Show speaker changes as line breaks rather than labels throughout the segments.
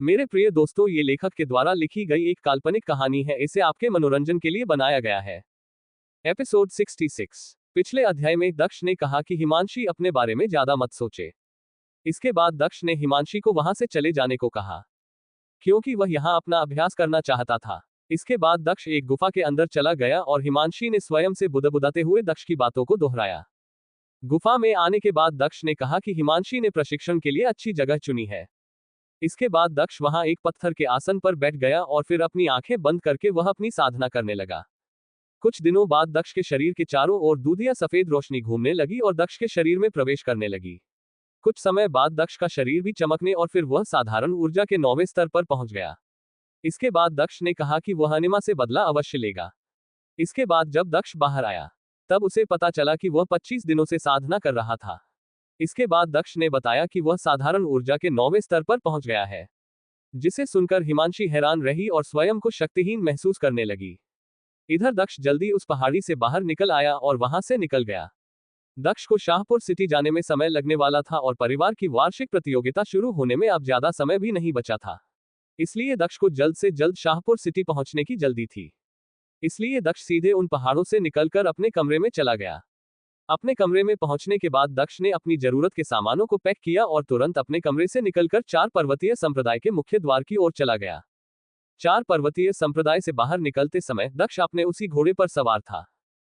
मेरे प्रिय दोस्तों, ये लेखक के द्वारा लिखी गई एक काल्पनिक कहानी है। इसे आपके मनोरंजन के लिए बनाया गया है। एपिसोड 66। पिछले अध्याय में दक्ष ने कहा कि हिमांशी अपने बारे में ज्यादा मत सोचे। इसके बाद दक्ष ने हिमांशी को वहां से चले जाने को कहा, क्योंकि वह यहां अपना अभ्यास करना चाहता था। इसके बाद दक्ष एक गुफा के अंदर चला गया और हिमांशी ने स्वयं से बुदबुदाते हुए दक्ष की बातों को दोहराया। गुफा में आने के बाद दक्ष ने कहा कि हिमांशी ने प्रशिक्षण के लिए अच्छी जगह चुनी है। इसके बाद दक्ष वहां एक पत्थर के आसन पर बैठ गया और फिर अपनी आंखें बंद करके वह अपनी साधना करने लगा। कुछ दिनों बाद दक्ष के शरीर के चारों ओर दूधिया सफेद रोशनी घूमने लगी और दक्ष के शरीर में प्रवेश करने लगी। कुछ समय बाद दक्ष का शरीर भी चमकने और फिर वह साधारण ऊर्जा के 9वें स्तर पर पहुंच गया। इसके बाद दक्ष ने कहा कि वह अनिमा से बदला अवश्य लेगा। इसके बाद जब दक्ष बाहर आया, तब उसे पता चला कि वह 25 दिनों से साधना कर रहा था। इसके बाद दक्ष ने बताया कि वह साधारण ऊर्जा के 9वें स्तर पर पहुंच गया है, जिसे सुनकर हिमांशी हैरान रही और स्वयं को शक्तिहीन महसूस करने लगी। इधर दक्ष जल्दी उस पहाड़ी से बाहर निकल आया और वहां से निकल गया। दक्ष को शाहपुर सिटी जाने में समय लगने वाला था और परिवार की वार्षिक प्रतियोगिता शुरू होने में अब ज्यादा समय भी नहीं बचा था। इसलिए दक्ष को जल्द से जल्द शाहपुर सिटी पहुंचने की जल्दी थी। इसलिए दक्ष सीधे उन पहाड़ों से निकलकर अपने कमरे में चला गया। अपने कमरे में पहुंचने के बाद दक्ष ने अपनी जरूरत के सामानों को पैक किया और तुरंत अपने कमरे से निकलकर 4 पर्वतीय संप्रदाय के मुख्य द्वार की ओर चला गया। 4 पर्वतीय संप्रदाय से बाहर निकलते समय दक्ष अपने उसी घोड़े पर सवार था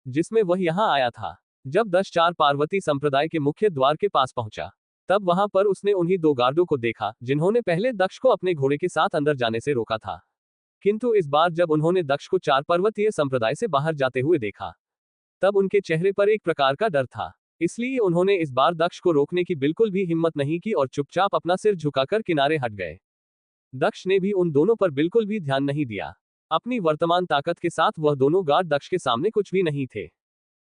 जिसमें वह यहां आया था। जब दक्ष 4 पार्वती संप्रदाय के मुख्य द्वार के पास पहुंचा, तब वहां पर उसने उन्हीं 2 गार्डों को देखा जिन्होंने पहले दक्ष को अपने घोड़े के साथ अंदर जाने से रोका था। किंतु इस बार जब उन्होंने दक्ष को 4 पर्वतीय संप्रदाय से बाहर जाते हुए देखा, तब उनके चेहरे पर एक प्रकार का डर था। इसलिए उन्होंने इस बार दक्ष को रोकने की बिल्कुल भी हिम्मत नहीं की और चुपचाप अपना सिर झुकाकर किनारे हट गए। दक्ष ने भी उन दोनों पर बिल्कुल भी ध्यान नहीं दिया। अपनी वर्तमान ताकत के साथ वह दोनों गार्ड दक्ष के सामने कुछ भी नहीं थे।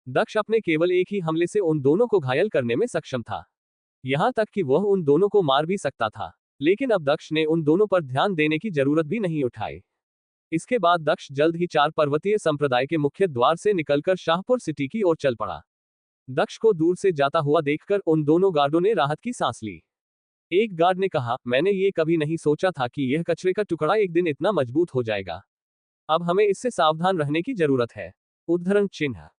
दक्ष अपने केवल एक ही हमले से उन दोनों को घायल करने में सक्षम था। यहां तक कि वह उन दोनों को मार भी सकता था, लेकिन अब दक्ष ने उन दोनों पर ध्यान देने की जरूरत भी नहीं उठाई। इसके बाद दक्ष जल्द ही 4 पर्वतीय संप्रदाय के मुख्य द्वार से निकलकर शाहपुर सिटी की ओर चल पड़ा। दक्ष को दूर से जाता हुआ देखकर उन दोनों गार्डों ने राहत की सांस ली। एक गार्ड ने कहा, मैंने ये कभी नहीं सोचा था कि यह कचरे का टुकड़ा एक दिन इतना मजबूत हो जाएगा। अब हमें इससे सावधान रहने की जरूरत है। उद्धरण चिन्ह।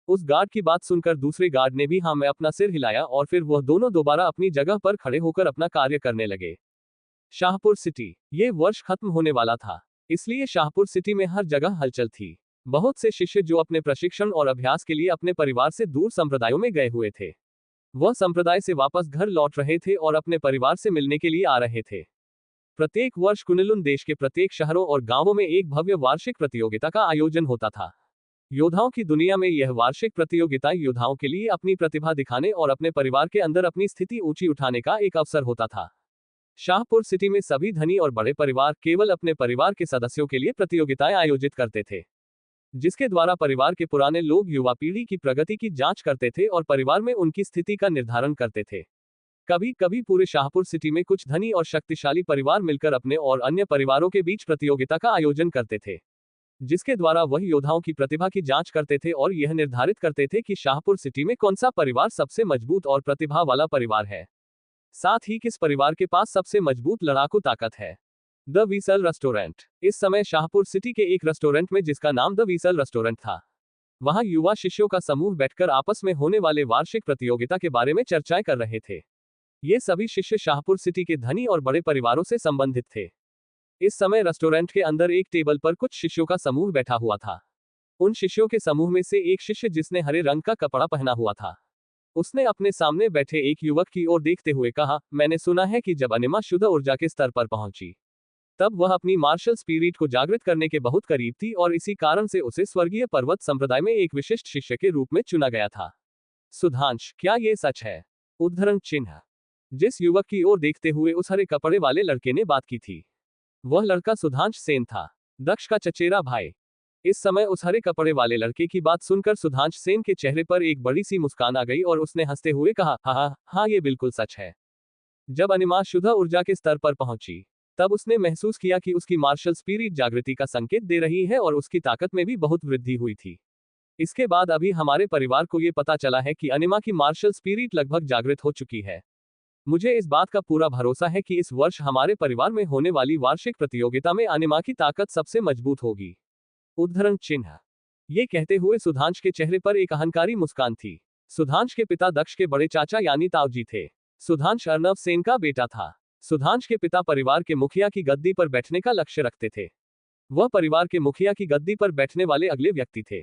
उस गार्ड की बात सुनकर दूसरे गार्ड ने भी हाँ में अपना सिर हिलाया और फिर वह दोनों दोबारा अपनी जगह पर खड़े होकर अपना कार्य करने लगे। शाहपुर सिटी। ये वर्ष खत्म होने वाला था, इसलिए शाहपुर सिटी में हर जगह हलचल थी। बहुत से शिष्य जो अपने प्रशिक्षण और अभ्यास के लिए अपने परिवार से दूर संप्रदायों में गए हुए थे, वह संप्रदाय से वापस घर लौट रहे थे और अपने परिवार से मिलने के लिए आ रहे थे। प्रत्येक वर्ष कुनिलुन देश के प्रत्येक शहरों और गांवों में एक भव्य वार्षिक प्रतियोगिता का आयोजन होता था। योद्धाओं की दुनिया में यह वार्षिक प्रतियोगिता योद्धाओं के लिए अपनी प्रतिभा दिखाने और अपने परिवार के अंदर अपनी स्थिति ऊंची उठाने का एक अवसर होता था। शाहपुर सिटी में सभी धनी और बड़े परिवार केवल अपने परिवार के सदस्यों के लिए प्रतियोगिताएं आयोजित करते थे, जिसके द्वारा परिवार के पुराने लोग युवा पीढ़ी की प्रगति की जांच करते थे और परिवार में उनकी स्थिति का निर्धारण करते थे। कभी कभी पूरे शाहपुर सिटी में कुछ धनी और शक्तिशाली परिवार मिलकर अपने और अन्य परिवारों के बीच प्रतियोगिता का आयोजन करते थे, जिसके द्वारा वह योद्धाओं की प्रतिभा की जांच करते थे और यह निर्धारित करते थे कि शाहपुर सिटी में कौन सा परिवार सबसे मजबूत और प्रतिभा वाला परिवार है, साथ ही किस परिवार के पास सबसे मजबूत लड़ाकू ताकत है। द वीसल रेस्टोरेंट। इस समय शाहपुर सिटी के एक रेस्टोरेंट में, जिसका नाम द वीसल रेस्टोरेंट था, वहां युवा शिष्यों का समूह बैठकर आपस में होने वाले वार्षिक प्रतियोगिता के बारे में चर्चाएं कर रहे थे। ये सभी शिष्य शाहपुर सिटी के धनी और बड़े परिवारों से संबंधित थे। इस समय रेस्टोरेंट के अंदर एक टेबल पर कुछ शिष्यों का समूह बैठा हुआ था। उन शिष्यों के समूह में से एक शिष्य, जिसने हरे रंग का कपड़ा पहना हुआ था, उसने अपने सामने बैठे एक युवक की ओर देखते हुए कहा, मैंने सुना है कि जब अनिमा शुद्ध ऊर्जा के स्तर पर पहुंची, तब वह अपनी मार्शल स्पिरिट को जागृत करने के बहुत करीब थी और इसी कारण से उसे स्वर्गीय पर्वत संप्रदाय में एक विशिष्ट शिष्य के रूप में चुना गया था। सुधांश, क्या ये सच है? उद्धरण चिन्ह। जिस युवक की ओर देखते हुए उस हरे कपड़े वाले लड़के ने बात की थी, वह लड़का सुधांश सेन था, दक्ष का चचेरा भाई। इस समय उस हरे कपड़े वाले लड़के की बात सुनकर सुधांश सेन के चेहरे पर एक बड़ी सी मुस्कान आ गई और उसने हंसते हुए कहा, हाँ, ये बिल्कुल सच है। जब अनिमा शुद्ध ऊर्जा के स्तर पर पहुंची, तब उसने महसूस किया कि उसकी मार्शल स्पिरिट जागृति का संकेत दे रही है और उसकी ताकत में भी बहुत वृद्धि हुई थी। इसके बाद अभी हमारे परिवार को ये पता चला है कि अनिमा की मार्शल स्पिरिट लगभग जागृत हो चुकी है। मुझे इस बात का पूरा भरोसा है कि इस वर्ष हमारे परिवार में होने वाली वार्षिक प्रतियोगिता में अनिमा की ताकत सबसे मजबूत होगी। उद्धरण चिन्ह। ये कहते हुए सुधांश के चेहरे पर एक अहंकारी मुस्कान थी। सुधांश के पिता दक्ष के बड़े चाचा यानी ताऊजी थे। सुधांश अर्नव सेन का बेटा था। सुधांश के पिता परिवार के मुखिया की गद्दी पर बैठने का लक्ष्य रखते थे। वह परिवार के मुखिया की गद्दी पर बैठने वाले अगले व्यक्ति थे।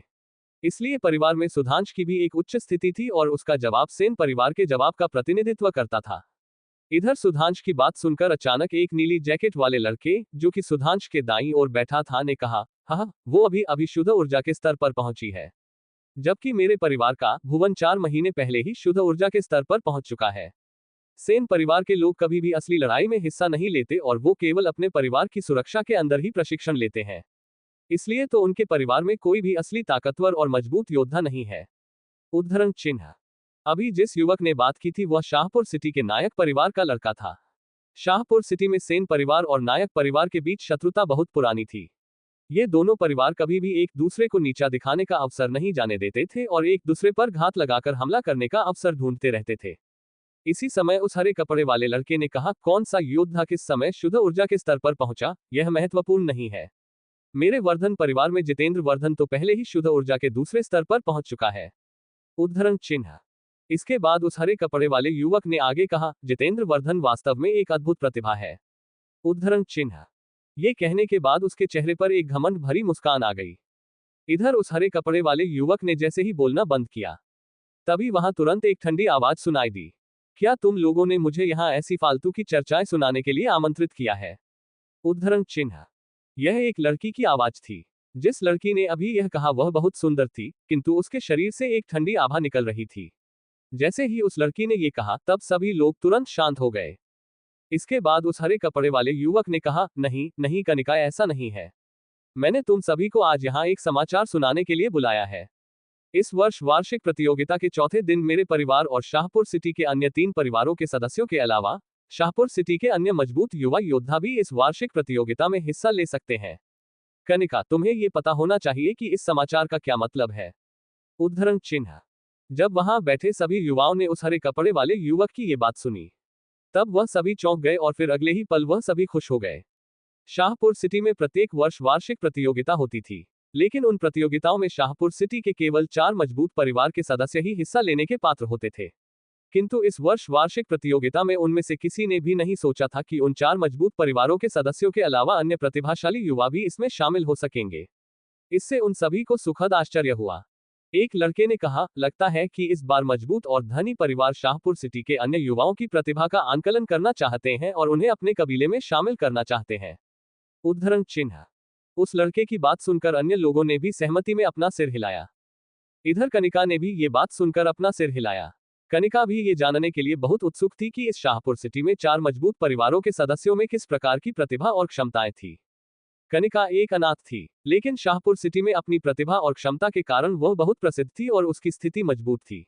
इसलिए परिवार में सुधांश की भी एक उच्च स्थिति थी और उसका जवाब सेन परिवार के जवाब का प्रतिनिधित्व करता था। इधर सुधांश की बात सुनकर अचानक एक नीली जैकेट वाले लड़के, जो कि सुधांश के दाईं ओर बैठा था, ने कहा, हाँ, वो अभी अभी शुद्ध ऊर्जा के स्तर पर पहुंची है, जबकि मेरे परिवार का भुवन 4 महीने पहले ही शुद्ध ऊर्जा के स्तर पर पहुंच चुका है। सेन परिवार के लोग कभी भी असली लड़ाई में हिस्सा नहीं लेते और वो केवल अपने परिवार की सुरक्षा के अंदर ही प्रशिक्षण लेते हैं। इसलिए तो उनके परिवार में कोई भी असली ताकतवर और मजबूत योद्धा नहीं है। उद्धरण चिन्ह। अभी जिस युवक ने बात की थी वह शाहपुर सिटी के नायक परिवार का लड़का था। शाहपुर सिटी में सेन परिवार और नायक परिवार के बीच शत्रुता बहुत पुरानी थी। ये दोनों परिवार कभी भी एक दूसरे को नीचा दिखाने का अवसर नहीं जाने देते थे और एक दूसरे पर घात लगाकर हमला करने का अवसर ढूंढते रहते थे। इसी समय उस हरे कपड़े वाले लड़के ने कहा, कौन सा योद्धा किस समय शुद्ध ऊर्जा के स्तर पर पहुंचा, यह महत्वपूर्ण नहीं है। मेरे वर्धन परिवार में जितेंद्र वर्धन तो पहले ही शुद्ध ऊर्जा के दूसरे स्तर पर पहुंच चुका है। उद्धरण चिन्ह। इसके बाद उस हरे कपड़े वाले युवक ने आगे कहा, जितेंद्र वर्धन वास्तव में एक अद्भुत प्रतिभा है। उद्धरण चिन्ह। ये कहने के बाद उसके चेहरे पर एक घमंड भरी मुस्कान आ गई। इधर उस हरे कपड़े वाले युवक ने जैसे ही बोलना बंद किया, तभी वहां तुरंत एक ठंडी आवाज सुनाई दी, क्या तुम लोगों ने मुझे यहाँ ऐसी फालतू की चर्चाएं सुनाने के लिए आमंत्रित किया है? उद्धरण चिन्ह। यह एक लड़की की आवाज थी। जिस लड़की ने अभी यह कहा वह बहुत सुंदर थी, किंतु उसके शरीर से एक ठंडी आभा निकल रही थी। जैसे ही उस लड़की ने ये कहा तब सभी लोग तुरंत शांत हो गए। इसके बाद उस हरे कपड़े वाले युवक ने कहा, नहीं नहीं कनिका, ऐसा नहीं है। मैंने तुम सभी को आज यहाँ एक समाचार सुनाने के लिए बुलाया है। इस वर्ष वार्षिक प्रतियोगिता के चौथे दिन मेरे परिवार और शाहपुर सिटी के अन्य 3 परिवारों के सदस्यों के अलावा शाहपुर सिटी के अन्य मजबूत युवा योद्धा भी इस वार्षिक प्रतियोगिता में हिस्सा ले सकते हैं। कनिका, तुम्हें ये पता होना चाहिए कि इस समाचार का क्या मतलब है। उद्धरण चिन्ह। जब वहां बैठे सभी युवाओं ने उस हरे कपड़े वाले युवक की ये बात सुनी, तब वह सभी चौंक गए और फिर अगले ही पल वह सभी खुश हो गए। शाहपुर सिटी में प्रत्येक वर्ष वार्षिक प्रतियोगिता होती थी, लेकिन उन प्रतियोगिताओं में शाहपुर सिटी के केवल 4 मजबूत परिवार के सदस्य ही हिस्सा लेने के पात्र होते थे। किंतु इस वर्ष वार्षिक प्रतियोगिता में उनमें से किसी ने भी नहीं सोचा था कि उन 4 मजबूत परिवारों के सदस्यों के अलावा अन्य प्रतिभाशाली युवा भी इसमें शामिल हो सकेंगे। इससे उन सभी को सुखद आश्चर्य हुआ। एक लड़के ने कहा, लगता है कि इस बार मजबूत और धनी परिवार शाहपुर सिटी के अन्य युवाओं की प्रतिभा का आंकलन करना चाहते हैं और उन्हें अपने कबीले में शामिल करना चाहते हैं। उद्धरण चिन्ह। उस लड़के की बात सुनकर अन्य लोगों ने भी सहमति में अपना सिर हिलाया। इधर कनिका ने भी ये बात सुनकर अपना सिर हिलाया। कनिका भी ये जानने के लिए बहुत उत्सुक थी कि इस शाहपुर सिटी में 4 मजबूत परिवारों के सदस्यों में किस प्रकार की प्रतिभा और क्षमताएं थी। कनिका एक अनाथ थी, लेकिन शाहपुर सिटी में अपनी प्रतिभा और क्षमता के कारण वह बहुत प्रसिद्ध थी और उसकी स्थिति मजबूत थी।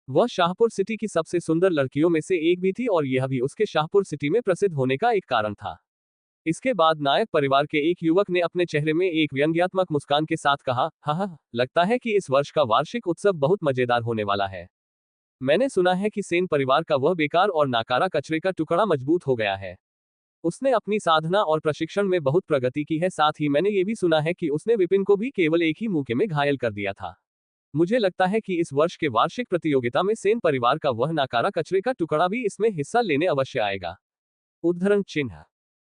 वह शाहपुर सिटी की सबसे सुंदर लड़कियों में से एक भी थी और यह भी उसके शाहपुर सिटी में प्रसिद्ध होने का एक कारण था। इसके बाद नायक परिवार के एक युवक ने अपने चेहरे में एक व्यंग्यात्मक मुस्कान के साथ कहा, हाँ, लगता है कि इस वर्ष का वार्षिक उत्सव बहुत मजेदार होने वाला है। मैंने सुना है कि सेन परिवार का वह बेकार और नाकारा कचरे का टुकड़ा मजबूत हो गया है। उसने अपनी साधना और प्रशिक्षण में बहुत प्रगति की है। साथ ही मैंने ये भी सुना है कि उसने विपिन को भी केवल एक ही मुक्के में घायल कर दिया था। मुझे लगता है कि इस वर्ष के वार्षिक प्रतियोगिता में सेन परिवार का वह नाकारा कचरे का टुकड़ा भी इसमें हिस्सा लेने अवश्य आएगा। उद्धरण चिन्ह।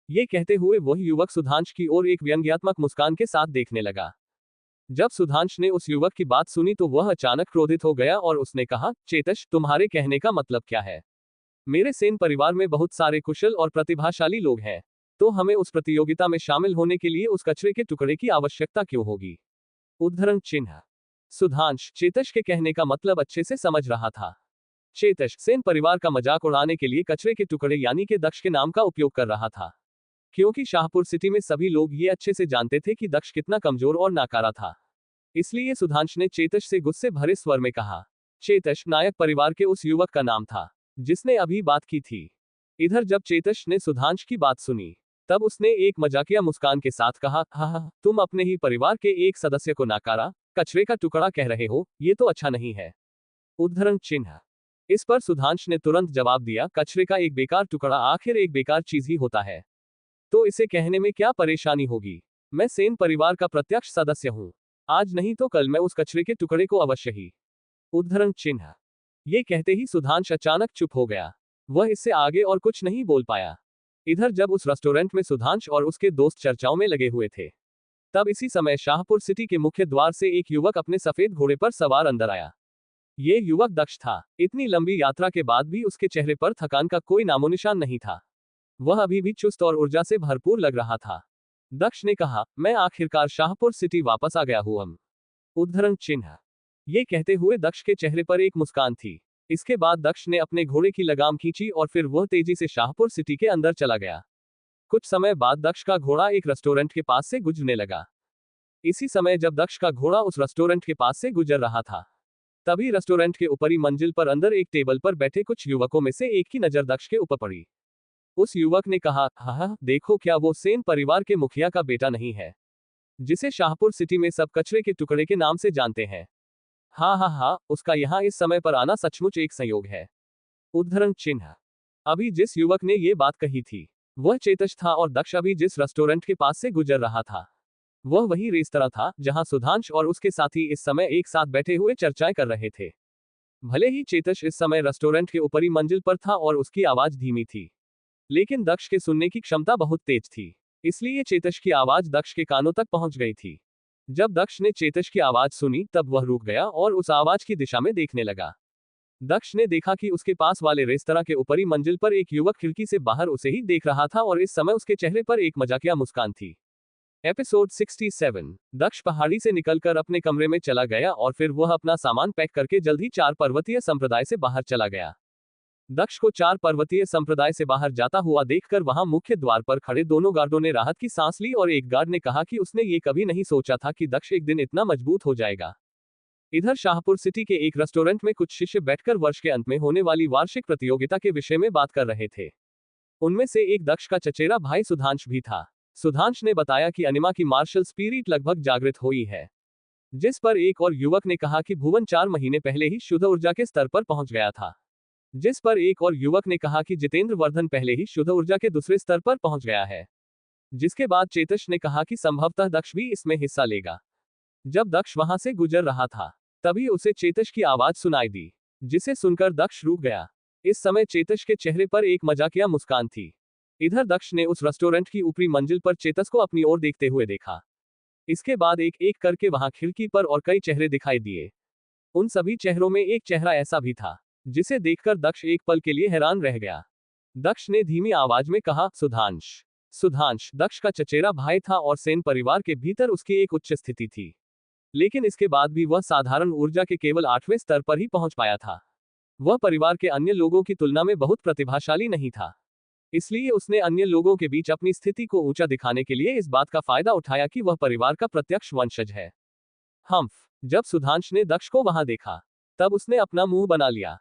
ये कहते हुए वह युवक सुधांश की ओर एक व्यंग्यात्मक मुस्कान के साथ देखने लगा। जब सुधांश ने उस युवक की बात सुनी तो वह अचानक क्रोधित हो गया और उसने कहा, चेतश, तुम्हारे कहने का मतलब क्या है? मेरे सेन परिवार में बहुत सारे कुशल और प्रतिभाशाली लोग हैं, तो हमें उस प्रतियोगिता में शामिल होने के लिए उस कचरे के टुकड़े की आवश्यकता क्यों होगी? उद्धरण चिन्ह। सुधांश चेतश के कहने का मतलब अच्छे से समझ रहा था। चेतश सेन परिवार का मजाक उड़ाने के लिए कचरे के टुकड़े यानी कि दक्ष के नाम का उपयोग कर रहा था, क्योंकि शाहपुर सिटी में सभी लोग ये अच्छे से जानते थे कि दक्ष कितना कमजोर और नाकारा था। इसलिए सुधांश ने चेतश से गुस्से भरे स्वर में कहा। चेतश नायक परिवार के उस युवक का नाम था जिसने अभी बात की थी। इधर जब चेतश ने सुधांश की बात सुनी तब उसने एक मजाकिया मुस्कान के साथ कहा, हाँ, तुम अपने ही परिवार के एक सदस्य को नाकारा, कचरे का टुकड़ा कह रहे हो, ये तो अच्छा नहीं है। उद्धरण चिन्ह। इस पर सुधांश ने तुरंत जवाब दिया, कचरे का एक बेकार टुकड़ा आखिर एक बेकार चीज ही होता है, तो इसे कहने में क्या परेशानी होगी। मैं सेन परिवार का प्रत्यक्ष सदस्य हूँ, आज नहीं तो कल मैं उस कचरे के टुकड़े को अवश्य ही। उद्धरण चिन्ह। ये कहते ही सुधांश अचानक चुप हो गया। वह इससे आगे और कुछ नहीं बोल पाया। इधर जब उस रेस्टोरेंट में सुधांश और उसके दोस्त चर्चाओं में लगे हुए थे, तब इसी समय शाहपुर सिटी के मुख्य द्वार से एक युवक अपने सफेद घोड़े पर सवार अंदर आया। ये युवक दक्ष था। इतनी लंबी यात्रा के बाद भी उसके चेहरे पर थकान का कोई नामोनिशान नहीं था। वह अभी भी चुस्त और ऊर्जा से भरपूर लग रहा था। दक्ष ने कहा, मैं आखिरकार शाहपुर सिटी वापस आ गया हूं। उद्धरण चिन्ह। ये कहते हुए दक्ष के चेहरे पर एक मुस्कान थी। इसके बाद दक्ष ने अपने घोड़े की लगाम खींची और फिर वह तेजी से शाहपुर सिटी के अंदर चला गया। कुछ समय बाद दक्ष का घोड़ा एक रेस्टोरेंट के पास से गुजरने लगा। इसी समय जब दक्ष का घोड़ा उस रेस्टोरेंट के पास से गुजर रहा था, तभी रेस्टोरेंट के ऊपरी मंजिल पर अंदर एक टेबल पर बैठे कुछ युवकों में से एक की नजर दक्ष के ऊपर पड़ी। उस युवक ने कहा, हाँ देखो, क्या वो सेन परिवार के मुखिया का बेटा नहीं है, जिसे शाहपुर सिटी में सब कचरे के टुकड़े के नाम से जानते हैं। हाँ, उसका यहाँ इस समय पर आना सचमुच एक संयोग है। उद्धरण चिन्ह। अभी जिस युवक ने ये बात कही थी, वह चेतश था और दक्ष अभी जिस रेस्टोरेंट के पास से गुजर रहा था, वह वही रेस्तरां था जहां सुधांश और उसके साथी इस समय एक साथ बैठे हुए चर्चाएं कर रहे थे। भले ही चेतश इस समय रेस्टोरेंट के ऊपरी मंजिल पर था और उसकी आवाज धीमी थी, लेकिन दक्ष के सुनने की क्षमता बहुत तेज थी, इसलिए चेतश की आवाज दक्ष के कानों तक पहुंच गई थी। जब दक्ष ने चेतश की आवाज सुनी तब वह रुक गया और उस आवाज की दिशा में देखने लगा। दक्ष ने देखा कि उसके पास वाले रेस्तरां के ऊपरी मंजिल पर एक युवक खिड़की से बाहर उसे ही देख रहा था और इस समय उसके चेहरे पर एक मजाकिया मुस्कान थी। एपिसोड 67। दक्ष पहाड़ी से निकलकर अपने कमरे में चला गया और फिर वह अपना सामान पैक करके जल्द ही 4 पर्वतीय संप्रदाय से बाहर चला गया। दक्ष को 4 पर्वतीय संप्रदाय से बाहर जाता हुआ देखकर वहां मुख्य द्वार पर खड़े दोनों गार्डों ने राहत की सांस ली और एक गार्ड ने कहा कि उसने ये कभी नहीं सोचा था कि दक्ष एक दिन इतना मजबूत हो जाएगा। इधर शाहपुर सिटी के एक रेस्टोरेंट में कुछ शिष्य बैठकर वर्ष के अंत में होने वाली वार्षिक प्रतियोगिता के विषय में बात कर रहे थे। उनमें से एक दक्ष का चचेरा भाई सुधांश भी था। सुधांश ने बताया कि अनिमा की मार्शल स्पिरिट लगभग जागृत हुई है, जिस पर एक और युवक ने कहा कि भुवन 4 महीने पहले ही शुद्ध ऊर्जा के स्तर पर पहुंच गया था, जिस पर एक और युवक ने कहा कि जितेंद्र वर्धन पहले ही शुद्ध ऊर्जा के दूसरे स्तर पर पहुंच गया है, जिसके बाद चेतश ने कहा कि संभवतः दक्ष भी इसमें हिस्सा लेगा। जब दक्ष वहां से गुजर रहा था, तभी उसे चेतश की आवाज सुनाई दी, जिसे सुनकर दक्ष रुक गया। इस समय चेतश के चेहरे पर एक मजाकिया मुस्कान थी। इधर दक्ष ने उस रेस्टोरेंट की ऊपरी मंजिल पर चेतस को अपनी ओर देखते हुए देखा। इसके बाद एक एक करके वहां खिड़की पर और कई चेहरे दिखाई दिए। उन सभी चेहरों में एक चेहरा ऐसा भी था जिसे देखकर दक्ष एक पल के लिए हैरान रह गया। दक्ष ने धीमी आवाज में कहा, सुधांश। सुधांश दक्ष का चचेरा भाई था और सेन परिवार के भीतर उसकी एक उच्च स्थिति थी, लेकिन इसके बाद भी वह साधारण ऊर्जा के केवल 8वें स्तर पर ही पहुंच पाया था। वह परिवार के अन्य लोगों की तुलना में बहुत प्रतिभाशाली नहीं था, इसलिए उसने अन्य लोगों के बीच अपनी स्थिति को ऊंचा दिखाने के लिए इस बात का फायदा उठाया कि वह परिवार का प्रत्यक्ष वंशज है। जब सुधांश ने दक्ष को वहां देखा, तब उसने अपना मुंह बना लिया।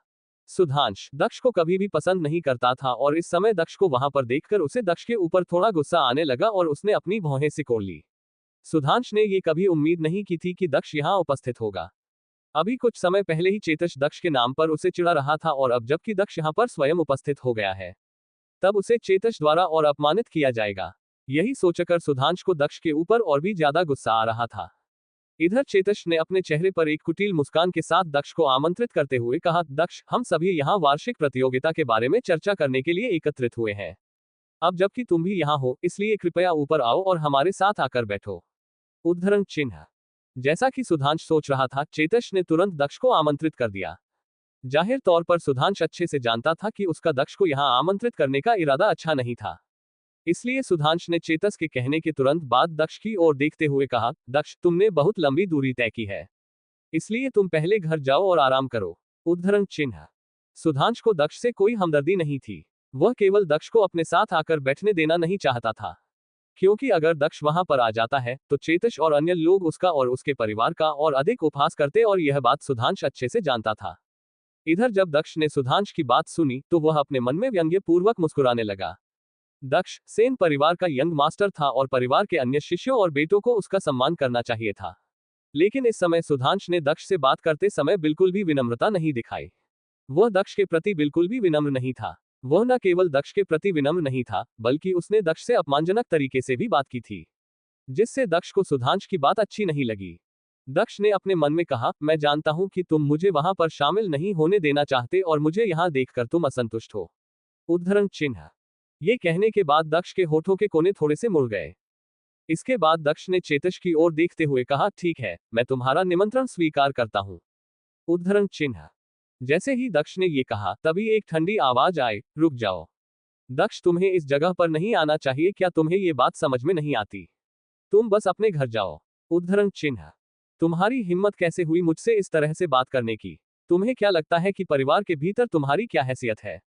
सुधांश दक्ष को कभी भी पसंद नहीं करता था और इस समय दक्ष को वहां पर देखकर उसे दक्ष के ऊपर थोड़ा गुस्सा आने लगा और उसने अपनी भौहें सिकोड़ ली। सुधांश ने ये कभी उम्मीद नहीं की थी कि दक्ष यहाँ उपस्थित होगा। अभी कुछ समय पहले ही चेतश दक्ष के नाम पर उसे चिढ़ा रहा था और अब जबकि दक्ष यहाँ पर स्वयं उपस्थित हो गया है, तब उसे चेतश द्वारा और अपमानित किया जाएगा। यही सोचकर सुधांश को दक्ष के ऊपर और भी ज्यादा गुस्सा आ रहा था। इधर चेतश ने अपने चेहरे पर एक कुटिल मुस्कान के साथ दक्ष को आमंत्रित करते हुए कहा, दक्ष, हम सभी यहाँ वार्षिक प्रतियोगिता के बारे में चर्चा करने के लिए एकत्रित हुए हैं। अब जबकि तुम भी यहाँ हो, इसलिए कृपया ऊपर आओ और हमारे साथ आकर बैठो। उद्धरण चिन्ह। जैसा कि सुधांश सोच रहा था, चेतश ने तुरंत दक्ष को आमंत्रित कर दिया। जाहिर तौर पर सुधांश अच्छे से जानता था कि उसका दक्ष को यहाँ आमंत्रित करने का इरादा अच्छा नहीं था, इसलिए सुधांश ने चेतस के कहने के तुरंत बाद दक्ष की ओर देखते हुए कहा, दक्ष, तुमने बहुत लंबी दूरी तय की है, इसलिए तुम पहले घर जाओ और आराम करो। उद्धरण चिन्ह। सुधांश को दक्ष से कोई हमदर्दी नहीं थी, वह केवल दक्ष को अपने साथ आकर बैठने देना नहीं चाहता था, क्योंकि अगर दक्ष वहां पर आ जाता है तो चेतश और अन्य लोग उसका और उसके परिवार का और अधिक उपहास करते और यह बात सुधांश अच्छे से जानता था। इधर जब दक्ष ने सुधांश की बात सुनी तो वह अपने मन में व्यंग्य पूर्वक मुस्कुराने लगा। दक्ष सेन परिवार का यंग मास्टर था और परिवार के अन्य शिष्यों और बेटों को उसका सम्मान करना चाहिए था, लेकिन इस समय सुधांश ने दक्ष से बात करते समय बिल्कुल भी विनम्रता नहीं दिखाई। वह दक्ष के प्रति बिल्कुल भी विनम्र नहीं था। वह न केवल दक्ष के प्रति विनम्र नहीं था, बल्कि उसने दक्ष से अपमानजनक तरीके से भी बात की थी, जिससे दक्ष को सुधांश की बात अच्छी नहीं लगी। दक्ष ने अपने मन में कहा, मैं जानता हूं कि तुम मुझे वहां पर शामिल नहीं होने देना चाहते और मुझे यहां देखकर तुम असंतुष्ट हो। उद्धरण चिन्ह। ये कहने के बाद दक्ष के होठों के कोने थोड़े से मुड़ गए। इसके बाद दक्ष ने चेतश की ओर देखते हुए कहा, ठीक है, मैं तुम्हारा निमंत्रण स्वीकार करता हूं। उद्धरण चिन्ह। जैसे ही दक्ष ने ये कहा, तभी एक ठंडी आवाज आई, रुक जाओ। दक्ष, तुम्हें इस जगह पर नहीं आना चाहिए। क्या तुम्हें ये बात समझ में नहीं आती? तुम बस अपने घर जाओ। उद्धरण चिन्ह। तुम्हारी हिम्मत कैसे हुई मुझसे इस तरह से बात करने की? तुम्हें क्या लगता है कि परिवार के भीतर तुम्हारी क्या हैसियत है?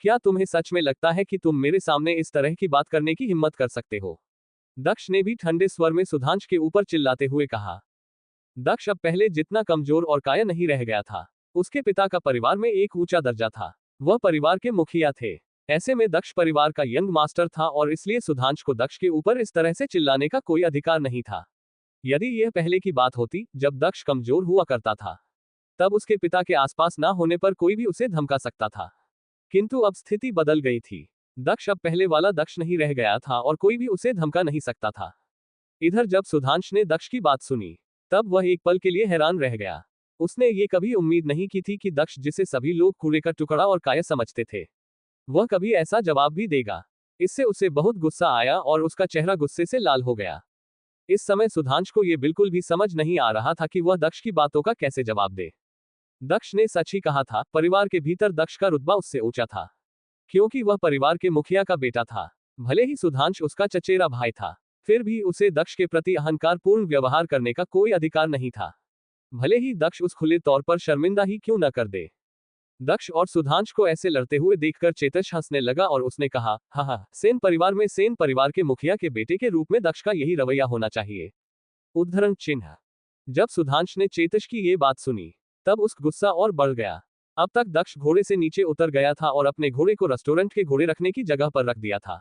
क्या तुम्हें सच में लगता है कि तुम मेरे सामने इस तरह की बात करने की हिम्मत कर सकते हो? दक्ष ने भी ठंडे स्वर में सुधांश के ऊपर चिल्लाते हुए कहा। दक्ष अब पहले जितना कमजोर और कायर नहीं रह गया था। उसके पिता का परिवार में एक ऊंचा दर्जा था। वह परिवार के मुखिया थे। ऐसे में दक्ष परिवार का यंग मास्टर था और इसलिए सुधांश को दक्ष के ऊपर इस तरह से चिल्लाने का कोई अधिकार नहीं था। यदि यह पहले की बात होती, जब दक्ष कमजोर हुआ करता था, तब उसके पिता के आसपास ना होने पर कोई भी उसे धमका सकता था। किंतु अब स्थिति बदल गई थी। दक्ष अब पहले वाला दक्ष नहीं रह गया था और कोई भी उसे धमका नहीं सकता था। इधर जब सुधांश ने दक्ष की बात सुनी, तब वह एक पल के लिए हैरान रह गया। उसने ये कभी उम्मीद नहीं की थी कि दक्ष, जिसे सभी लोग कूड़े का टुकड़ा और कायर समझते थे, वह कभी ऐसा जवाब भी देगा। इससे उसे बहुत गुस्सा आया और उसका चेहरा गुस्से से लाल हो गया। इस समय सुधांश को यह बिल्कुल भी समझ नहीं आ रहा था कि वह दक्ष की बातों का कैसे जवाब दे। दक्ष ने सच ही कहा था, परिवार के भीतर दक्ष का रुतबा उससे ऊंचा था, क्योंकि वह परिवार के मुखिया का बेटा था। भले ही सुधांश उसका चचेरा भाई था, फिर भी उसे दक्ष के प्रति अहंकारपूर्ण व्यवहार करने का कोई अधिकार नहीं था, भले ही दक्ष उस खुले तौर पर शर्मिंदा ही क्यों न कर दे। दक्ष और सुधांश को ऐसे लड़ते हुए देखकर चेतश हंसने लगा और उसने कहा, हाँ, सेन परिवार में सेन परिवार के मुखिया के बेटे के रूप में दक्ष का यही रवैया होना चाहिए। उद्धरण चिन्ह। जब सुधांश ने चेतश की ये बात सुनी, तब उसका गुस्सा और बढ़ गया। अब तक दक्ष घोड़े से नीचे उतर गया था और अपने घोड़े को रेस्टोरेंट के घोड़े रखने की जगह पर रख दिया था।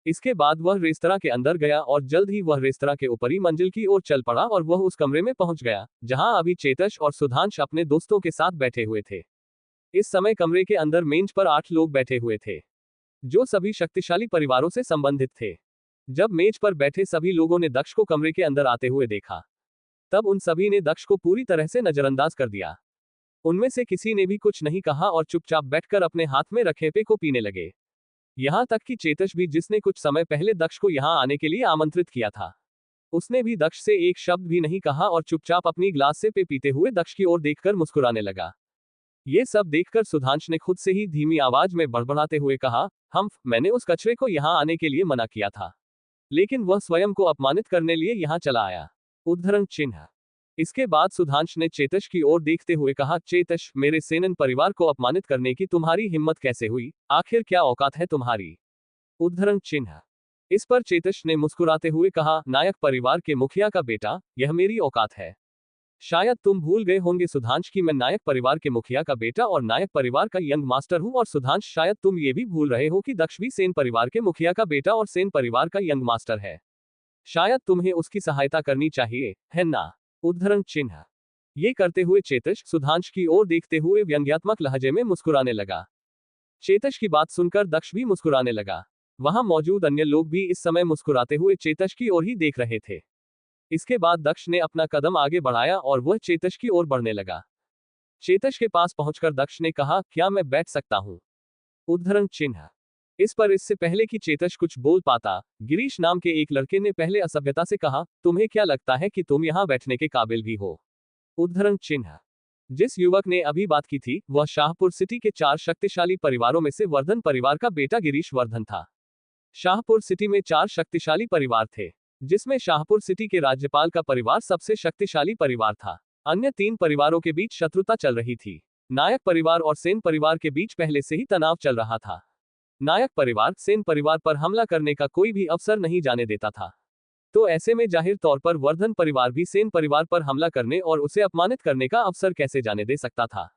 इसके बाद वह रेस्तरां के अंदर गया और जल्द ही वह रेस्तरां के ऊपरी मंजिल की ओर चल पड़ा और वह उस कमरे में पहुंच गया जहां अभी चेतश और सुधांश अपने दोस्तों के साथ बैठे हुए थे। इस समय कमरे के अंदर मेज पर 8 लोग बैठे हुए थे, जो सभी शक्तिशाली परिवारों से संबंधित थे। जब मेज पर बैठे सभी लोगों ने दक्ष को कमरे के अंदर आते हुए देखा, तब उन सभी ने दक्ष को पूरी तरह से नजरअंदाज कर दिया। उनमें से किसी ने भी कुछ नहीं कहा और चुपचाप बैठकर अपने हाथ में रखे पेय को पीने लगे। यहां तक कि चेतश भी, जिसने कुछ समय पहले दक्ष को यहां आने के लिए आमंत्रित किया था, उसने भी दक्ष से एक शब्द भी नहीं कहा और चुपचाप अपनी ग्लास से पेय पीते हुए दक्ष की ओर देखकर मुस्कुराने लगा। ये सब देखकर सुधांश ने खुद से ही धीमी आवाज में बड़बड़ाते हुए कहा, मैंने उस कचरे को यहां आने के लिए मना किया था, लेकिन वह स्वयं को अपमानित करने लिए यहां चला आया। उद्धरण चिन्ह। इसके बाद सुधांश ने चेतश की ओर देखते हुए कहा, चेतश, मेरे सेनन परिवार को अपमानित करने की तुम्हारी हिम्मत कैसे हुई? आखिर क्या औकात है तुम्हारी? उद्धरण चिन्ह। इस पर चेतश ने मुस्कुराते हुए कहा, नायक परिवार के मुखिया का बेटा, यह मेरी औकात है। शायद तुम भूल गए होंगे सुधांश कि मैं नायक परिवार के मुखिया का बेटा और नायक परिवार का यंग मास्टर हूं। और सुधांश, शायद तुम ये भी भूल रहे हो कि दक्ष भी सेन परिवार के मुखिया का बेटा और सेन परिवार का यंग मास्टर है। शायद तुम्हें उसकी सहायता करनी चाहिए, है ना? उद्धरण चिन्ह। ये करते हुए चेतश सुधांश की ओर देखते हुए व्यंग्यात्मक लहजे में मुस्कुराने लगा। चेतश की बात सुनकर दक्ष भी मुस्कुराने लगा। वहां मौजूद अन्य लोग भी इस समय मुस्कुराते हुए चेतश की ओर ही देख रहे थे। इसके बाद दक्ष ने अपना कदम आगे बढ़ाया और वह चेतश की ओर बढ़ने लगा। चेतश के पास पहुंचकर दक्ष ने कहा, क्या मैं बैठ सकता हूं? उद्धरण चिन्ह। इस पर इससे पहले कि चेतश कुछ बोल पाता, गिरीश नाम के एक लड़के ने पहले असभ्यता से कहा, तुम्हें क्या लगता है कि तुम यहां बैठने के काबिल भी हो? उद्धरण चिन्ह। जिस युवक ने अभी बात की थी, वह शाहपुर सिटी के 4 शक्तिशाली परिवारों में से वर्धन परिवार का बेटा गिरीश वर्धन था। शाहपुर सिटी में 4 शक्तिशाली परिवार थे, जिसमें शाहपुर सिटी के राज्यपाल का परिवार सबसे शक्तिशाली परिवार था। अन्य 3 परिवारों के बीच शत्रुता चल रही थी। नायक परिवार और सेन परिवार के बीच पहले से ही तनाव चल रहा था। नायक परिवार सेन परिवार पर हमला करने का कोई भी अवसर नहीं जाने देता था, तो ऐसे में जाहिर तौर पर वर्धन परिवार भी सेन परिवार पर हमला करने और उसे अपमानित करने का अवसर कैसे जाने दे सकता था।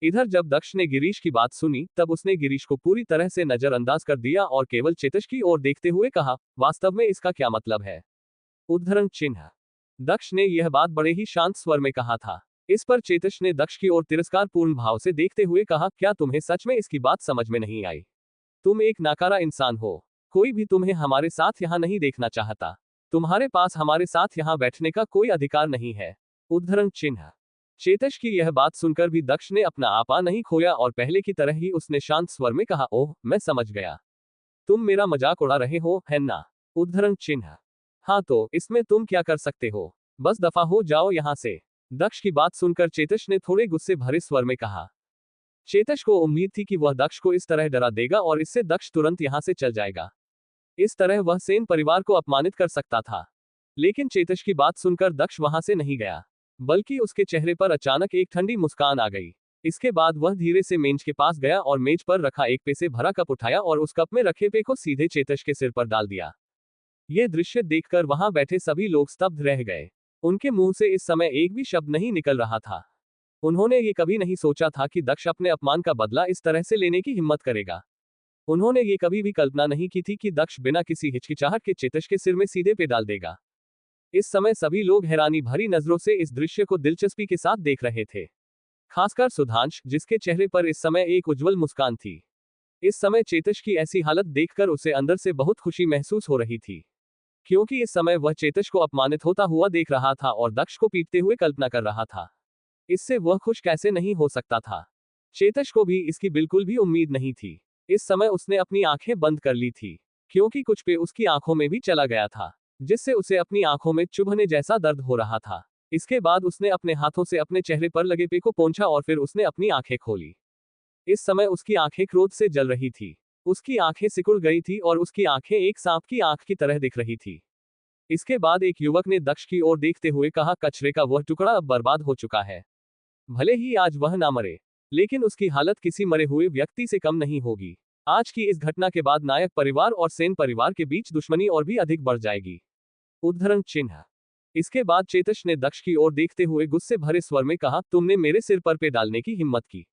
इधर जब दक्ष ने गिरीश की बात सुनी, तब उसने गिरीश को पूरी तरह से नजरअंदाज कर दिया और केवल चेतश की ओर देखते हुए कहा, वास्तव में इसका क्या मतलब है? उद्धरण चिन्ह। दक्ष ने यह बात बड़े ही शांत स्वर में कहा था। इस पर चेतश ने दक्ष की ओर तिरस्कारपूर्ण भाव से देखते हुए कहा, क्या तुम्हें सच में इसकी बात समझ में नहीं आई? तुम एक नाकारा इंसान हो। कोई भी तुम्हें हमारे साथ यहाँ नहीं देखना चाहता। तुम्हारे पास हमारे साथ यहाँ बैठने का कोई अधिकार नहीं है। उद्धरण चिन्ह। चेतश की यह बात सुनकर भी दक्ष ने अपना आपा नहीं खोया और पहले की तरह ही उसने शांत स्वर में कहा, ओह, मैं समझ गया। तुम मेरा मजाक उड़ा रहे हो, है ना? उद्धरण चिन्ह। हाँ, तो इसमें तुम क्या कर सकते हो? बस दफा हो जाओ यहाँ से। दक्ष की बात सुनकर चेतश ने थोड़े गुस्से भरे स्वर में कहा। चेतश को उम्मीद थी कि वह दक्ष को इस तरह डरा देगा और इससे दक्ष तुरंत यहाँ से चल जाएगा। इस तरह वह सेन परिवार को अपमानित कर सकता था। लेकिन चेतश की बात सुनकर दक्ष वहां से नहीं गया, बल्कि उसके चेहरे पर अचानक एक ठंडी मुस्कान आ गई। इसके बाद वह धीरे से मेज के पास गया और मेज पर रखा एक पे से भरा कप उठाया और उस कप में रखे पे को सीधे चेतश के सिर पर डाल दिया। यह दृश्य देखकर वहां बैठे सभी लोग स्तब्ध रह गए। उनके मुंह से इस समय एक भी शब्द नहीं निकल रहा था। उन्होंने ये कभी नहीं सोचा था कि दक्ष अपने अपमान का बदला इस तरह से लेने की हिम्मत करेगा। उन्होंने ये कभी भी कल्पना नहीं की थी कि दक्ष बिना किसी हिचकिचाहट के चेतश के सिर में सीधे पे डाल देगा। इस समय सभी लोग हैरानी भरी नजरों से इस दृश्य को दिलचस्पी के साथ देख रहे थे, खासकर सुधांश, जिसके चेहरे पर इस समय एक उज्जवल मुस्कान थी। इस समय चेतश की ऐसी हालत देखकर उसे अंदर से बहुत खुशी महसूस हो रही थी, क्योंकि इस समय वह चेतश को अपमानित होता हुआ देख रहा था और दक्ष को पीटते हुए कल्पना कर रहा था। इससे वह खुश कैसे नहीं हो सकता था? चेतश को भी इसकी बिल्कुल भी उम्मीद नहीं थी। इस समय उसने अपनी आंखें बंद कर ली थी, क्योंकि कुछ पे उसकी आंखों में भी चला गया था, जिससे उसे अपनी आंखों में चुभने जैसा दर्द हो रहा था। इसके बाद उसने अपने हाथों से अपने चेहरे पर लगे पे को पोंछा और फिर उसने अपनी आंखें खोली। इस समय उसकी आंखें क्रोध से जल रही थी। उसकी आंखें सिकुड़ गई थी और उसकी आंखें एक सांप की आंख की तरह दिख रही थी। इसके बाद एक युवक ने दक्ष की ओर देखते हुए कहा, कचरे का वह टुकड़ा अब बर्बाद हो चुका है। भले ही आज वह ना मरे, लेकिन उसकी हालत किसी मरे हुए व्यक्ति से कम नहीं होगी। आज की इस घटना के बाद नायक परिवार और सेन परिवार के बीच दुश्मनी और भी अधिक बढ़ जाएगी। उद्धरण चिन्ह। इसके बाद चेतश ने दक्ष की ओर देखते हुए गुस्से भरे स्वर में कहा, तुमने मेरे सिर पर पे डालने की हिम्मत की।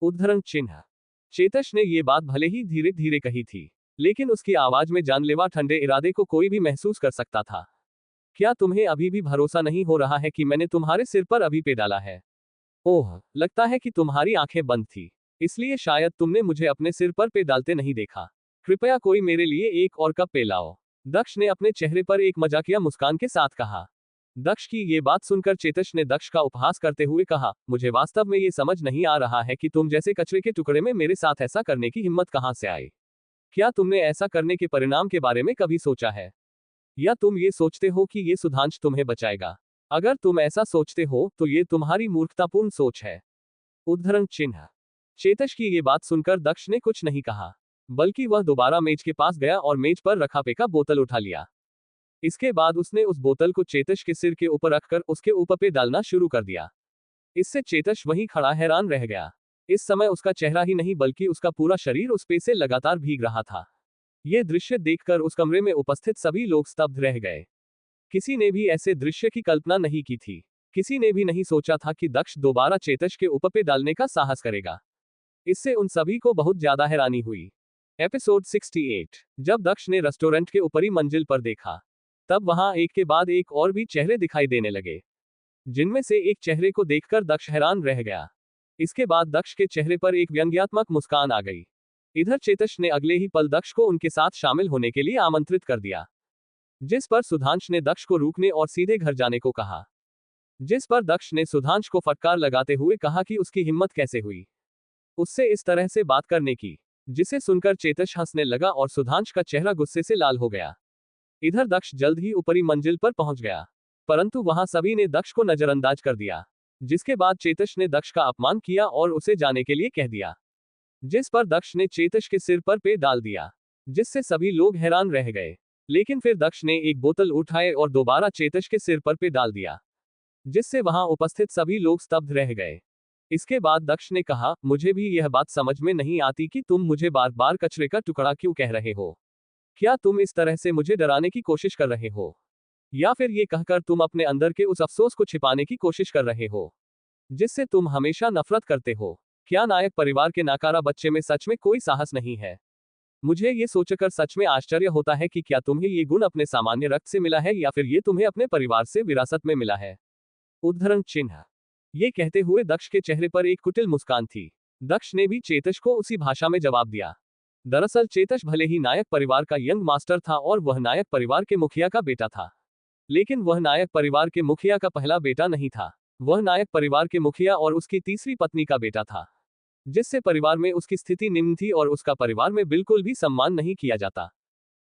उद्धरण चिन्ह। चेतश ने ये बात भले ही धीरे धीरे कही थी, लेकिन उसकी आवाज में जानलेवा ठंडे इरादे को कोई भी महसूस कर सकता था। क्या तुम्हें अभी भी भरोसा नहीं हो रहा है कि मैंने तुम्हारे सिर पर अभी पे डाला है? ओह, लगता है कि तुम्हारी आंखें बंद थी, इसलिए शायद तुमने मुझे अपने सिर पर पे डालते नहीं देखा। कृपया कोई मेरे लिए एक और कप पे लाओ। दक्ष ने अपने चेहरे पर एक मजाकिया मुस्कान के साथ कहा। दक्ष की ये बात सुनकर चेतश ने दक्ष का उपहास करते हुए कहा, मुझे वास्तव में ये समझ नहीं आ रहा है कि तुम जैसे कचरे के टुकड़े में मेरे साथ ऐसा करने की हिम्मत कहां से आई। क्या तुमने ऐसा करने के परिणाम के बारे में कभी सोचा है? या तुम ये सोचते हो कि ये सुधांश तुम्हें बचाएगा? अगर तुम ऐसा सोचते हो तो ये तुम्हारी मूर्खतापूर्ण सोच है। उद्धरण चिन्ह। चेतश की ये बात सुनकर दक्ष ने कुछ नहीं कहा, बल्कि वह दोबारा मेज के पास गया और मेज पर रखा पे का बोतल उठा लिया। इसके बाद उसने उस बोतल को चेतश के सिर के ऊपर रखकर उसके ऊपर पे डालना शुरू कर दिया। इससे चेतश वहीं खड़ा हैरान रह गया। इस समय उसका चेहरा ही नहीं बल्कि उसका पूरा शरीर उस पे से लगातार भीग रहा था। यह दृश्य देखकर उस कमरे में उपस्थित सभी लोग स्तब्ध रह गए। किसी ने भी ऐसे दृश्य की कल्पना नहीं की थी। किसी ने भी नहीं सोचा था कि दक्ष दोबारा चेतश के ऊपर पे डालने का साहस करेगा। इससे उन सभी को बहुत ज्यादा हैरानी हुई। एपिसोड 68। जब दक्ष ने रेस्टोरेंट के ऊपरी मंजिल पर देखा, तब वहां एक के बाद एक और भी चेहरे दिखाई देने लगे, जिनमें से एक चेहरे को देखकर दक्ष हैरान रह गया। इसके बाद दक्ष के चेहरे पर एक व्यंग्यात्मक मुस्कान आ गई। इधर चेतश ने अगले ही पल दक्ष को उनके साथ शामिल होने के लिए आमंत्रित कर दिया, जिस पर सुधांश ने दक्ष को रुकने और सीधे घर जाने को कहा। जिस पर दक्ष ने सुधांश को फटकार लगाते हुए कहा कि उसकी हिम्मत कैसे हुई उससे इस तरह से बात करने की, जिसे सुनकर चेतश हंसने लगा और सुधांश का चेहरा गुस्से से लाल हो गया। इधर दक्ष जल्द ही ऊपरी मंजिल पर पहुंच गया, परंतु वहां सभी ने दक्ष को नजरअंदाज कर दिया, जिसके बाद चेतश ने दक्ष का अपमान किया और उसे जाने के लिए कह दिया, जिस पर दक्ष ने चेतश के सिर पर पे डाल दिया, जिससे सभी लोग हैरान रह गए। लेकिन फिर दक्ष ने एक बोतल उठाए और दोबारा चेतश के सिर पर पे डाल दिया, जिससे वहां उपस्थित सभी लोग स्तब्ध रह गए। इसके बाद दक्ष ने कहा, मुझे भी यह बात समझ में नहीं आती कि तुम मुझे बार बार कचरे का टुकड़ा क्यों कह रहे हो। क्या तुम इस तरह से मुझे डराने की कोशिश कर रहे हो, या फिर ये कहकर तुम अपने अंदर के उस अफसोस को छिपाने की कोशिश कर रहे हो जिससे तुम हमेशा नफरत करते हो? क्या नायक परिवार के नाकारा बच्चे में सच में कोई साहस नहीं है? मुझे ये सोचकर सच में आश्चर्य होता है कि क्या तुम्हें ये गुण अपने सामान्य रक्त से मिला है या फिर ये तुम्हें अपने परिवार से विरासत में मिला है। उद्धरण चिन्ह। ये कहते हुए दक्ष के चेहरे पर एक कुटिल मुस्कान थी। दक्ष ने भी चेतश को उसी भाषा में जवाब दिया। दरअसल चेतश भले ही नायक परिवार का यंग मास्टर था और वह नायक परिवार के मुखिया का बेटा था, लेकिन वह नायक परिवार के मुखिया का पहला बेटा नहीं था। वह नायक परिवार के मुखिया और उसकी तीसरी पत्नी का बेटा था, जिससे परिवार में उसकी स्थिति निम्न थी और उसका परिवार में बिल्कुल भी सम्मान नहीं किया जाता।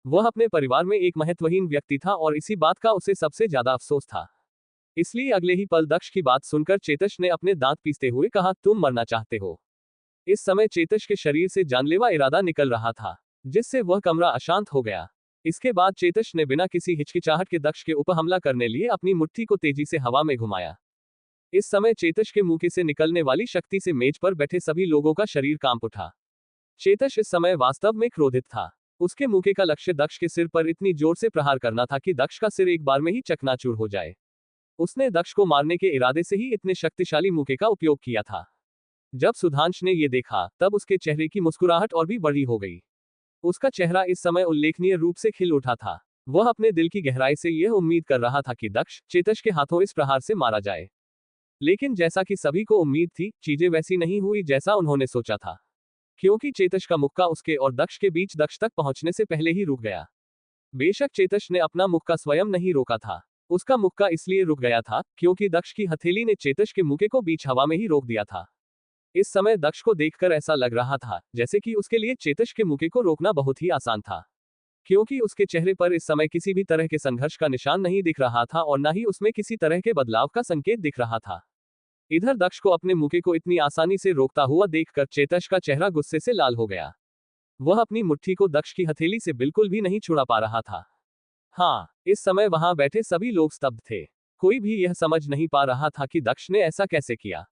वह अपने परिवार में एक महत्वहीन व्यक्ति था और इसी बात का उसे सबसे ज्यादा अफसोस था। इसलिए अगले ही पल दक्ष की बात सुनकर चेतश ने अपने दांत पीसते हुए कहा, तुम मरना चाहते हो। इस समय चेतश के शरीर से जानलेवा इरादा निकल रहा था, जिससे वह कमरा अशांत हो गया। इसके बाद चेतश ने बिना किसी हिचकिचाहट के दक्ष के ऊपर हमला करने लिए अपनी मुट्ठी को तेजी से हवा में घुमाया। इस समय चेतश के मुंह से निकलने वाली शक्ति से मेज पर बैठे सभी लोगों का शरीर कांप उठा। चेतश इस समय वास्तव में क्रोधित था। उसके मुके का लक्ष्य दक्ष के सिर पर इतनी जोर से प्रहार करना था कि दक्ष का सिर एक बार में ही चकनाचूर हो जाए। उसने दक्ष को मारने के इरादे से ही इतने शक्तिशाली मुके का उपयोग किया था। जब सुधांश ने यह देखा, तब उसके चेहरे की मुस्कुराहट और भी बड़ी हो गई। उसका चेहरा इस समय उल्लेखनीय रूप से खिल उठा था। वह अपने दिल की गहराई से यह उम्मीद कर रहा था कि दक्ष चेतश के हाथों इस प्रहार से मारा जाए। लेकिन जैसा कि सभी को उम्मीद थी, चीजें वैसी नहीं हुई जैसा उन्होंने सोचा था, क्योंकि चेतश का मुक्का उसके और दक्ष के बीच दक्ष तक पहुंचने से पहले ही रुक गया। बेशक चेतश ने अपना मुक्का स्वयं नहीं रोका था। उसका मुक्का इसलिए रुक गया था क्योंकि दक्ष की हथेली ने चेतश के मुके को बीच हवा में ही रोक दिया था। इस समय दक्ष को देखकर ऐसा लग रहा था जैसे कि उसके लिए चेतश के मुके को रोकना बहुत ही आसान था, क्योंकि उसके चेहरे पर इस समय किसी भी तरह के संघर्ष का निशान नहीं दिख रहा था और न ही उसमें किसी तरह के बदलाव का संकेत दिख रहा था। इधर दक्ष को अपने मुके को इतनी आसानी से रोकता हुआ देखकर चेतश का चेहरा गुस्से से लाल हो गया। वह अपनी मुट्ठी को दक्ष की हथेली से बिल्कुल भी नहीं छुड़ा पा रहा था। हाँ, इस समय वहां बैठे सभी लोग स्तब्ध थे। कोई भी यह समझ नहीं पा रहा था कि दक्ष ने ऐसा कैसे किया।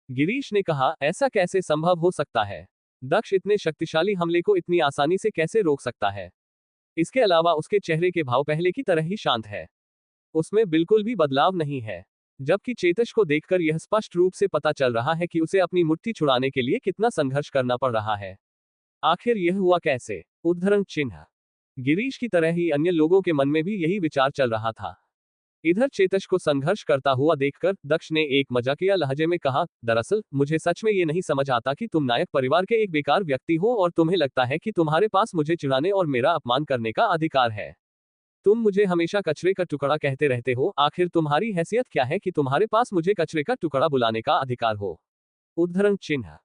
गिरीश ने कहा, ऐसा कैसे संभव हो सकता है? दक्ष इतने शक्तिशाली हमले को इतनी आसानी से कैसे रोक सकता है? इसके अलावा उसके चेहरे के भाव पहले की तरह ही शांत है, उसमें बिल्कुल भी बदलाव नहीं है। जबकि चेतश को देखकर यह स्पष्ट रूप से पता चल रहा है कि उसे अपनी मुट्ठी छुड़ाने के लिए कितना संघर्ष करना पड़ रहा है। आखिर यह हुआ कैसे? उद्धरण चिन्ह। गिरीश की तरह ही अन्य लोगों के मन में भी यही विचार चल रहा था। इधर चेतश को संघर्ष करता हुआ देखकर दक्ष ने एक मजाकिया लहजे में कहा, दरअसल मुझे सच में ये नहीं समझ आता कि तुम नायक परिवार के एक बेकार व्यक्ति हो और तुम्हें लगता है कि तुम्हारे पास मुझे चिढ़ाने और मेरा अपमान करने का अधिकार है। तुम मुझे हमेशा कचरे का टुकड़ा कहते रहते हो। आखिर तुम्हारी हैसियत क्या है कि तुम्हारे पास मुझे कचरे का टुकड़ा बुलाने का अधिकार हो? उद्धरण चिन्ह।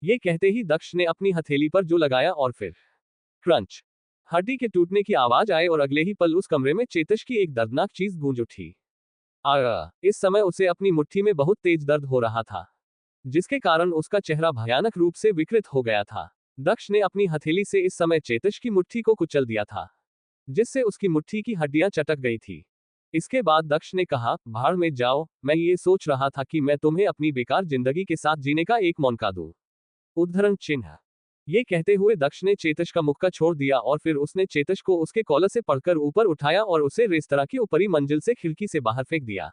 ये कहते ही दक्ष ने अपनी हथेली पर जो लगाया और फिर क्रंच, हड्डी के टूटने की आवाज आए और अगले ही पल उस कमरे में चेतश की एक दर्दनाक चीज गूंज उठी। इस समय उसे अपनी मुट्ठी में बहुत तेज दर्द हो रहा था, जिसके कारण उसका चेहरा भयानक रूप से विकृत हो गया था। दक्ष ने अपनी हथेली से इस समय चेतश की मुट्ठी को कुचल दिया था, जिससे उसकी मुट्ठी की हड्डियां चटक गई थी। इसके बाद दक्ष ने कहा, भाड़ में जाओ, मैं ये सोच रहा था कि मैं तुम्हें अपनी बेकार जिंदगी के साथ जीने का एक मौका दूं। उद्धरण चिन्ह। ये कहते हुए दक्ष ने चेतश का मुक्का छोड़ दिया और फिर उसने चेतश को उसके कॉलर से पकड़कर ऊपर उठाया और उसे रेस्तरां की ऊपरी मंजिल से खिड़की से बाहर फेंक दिया।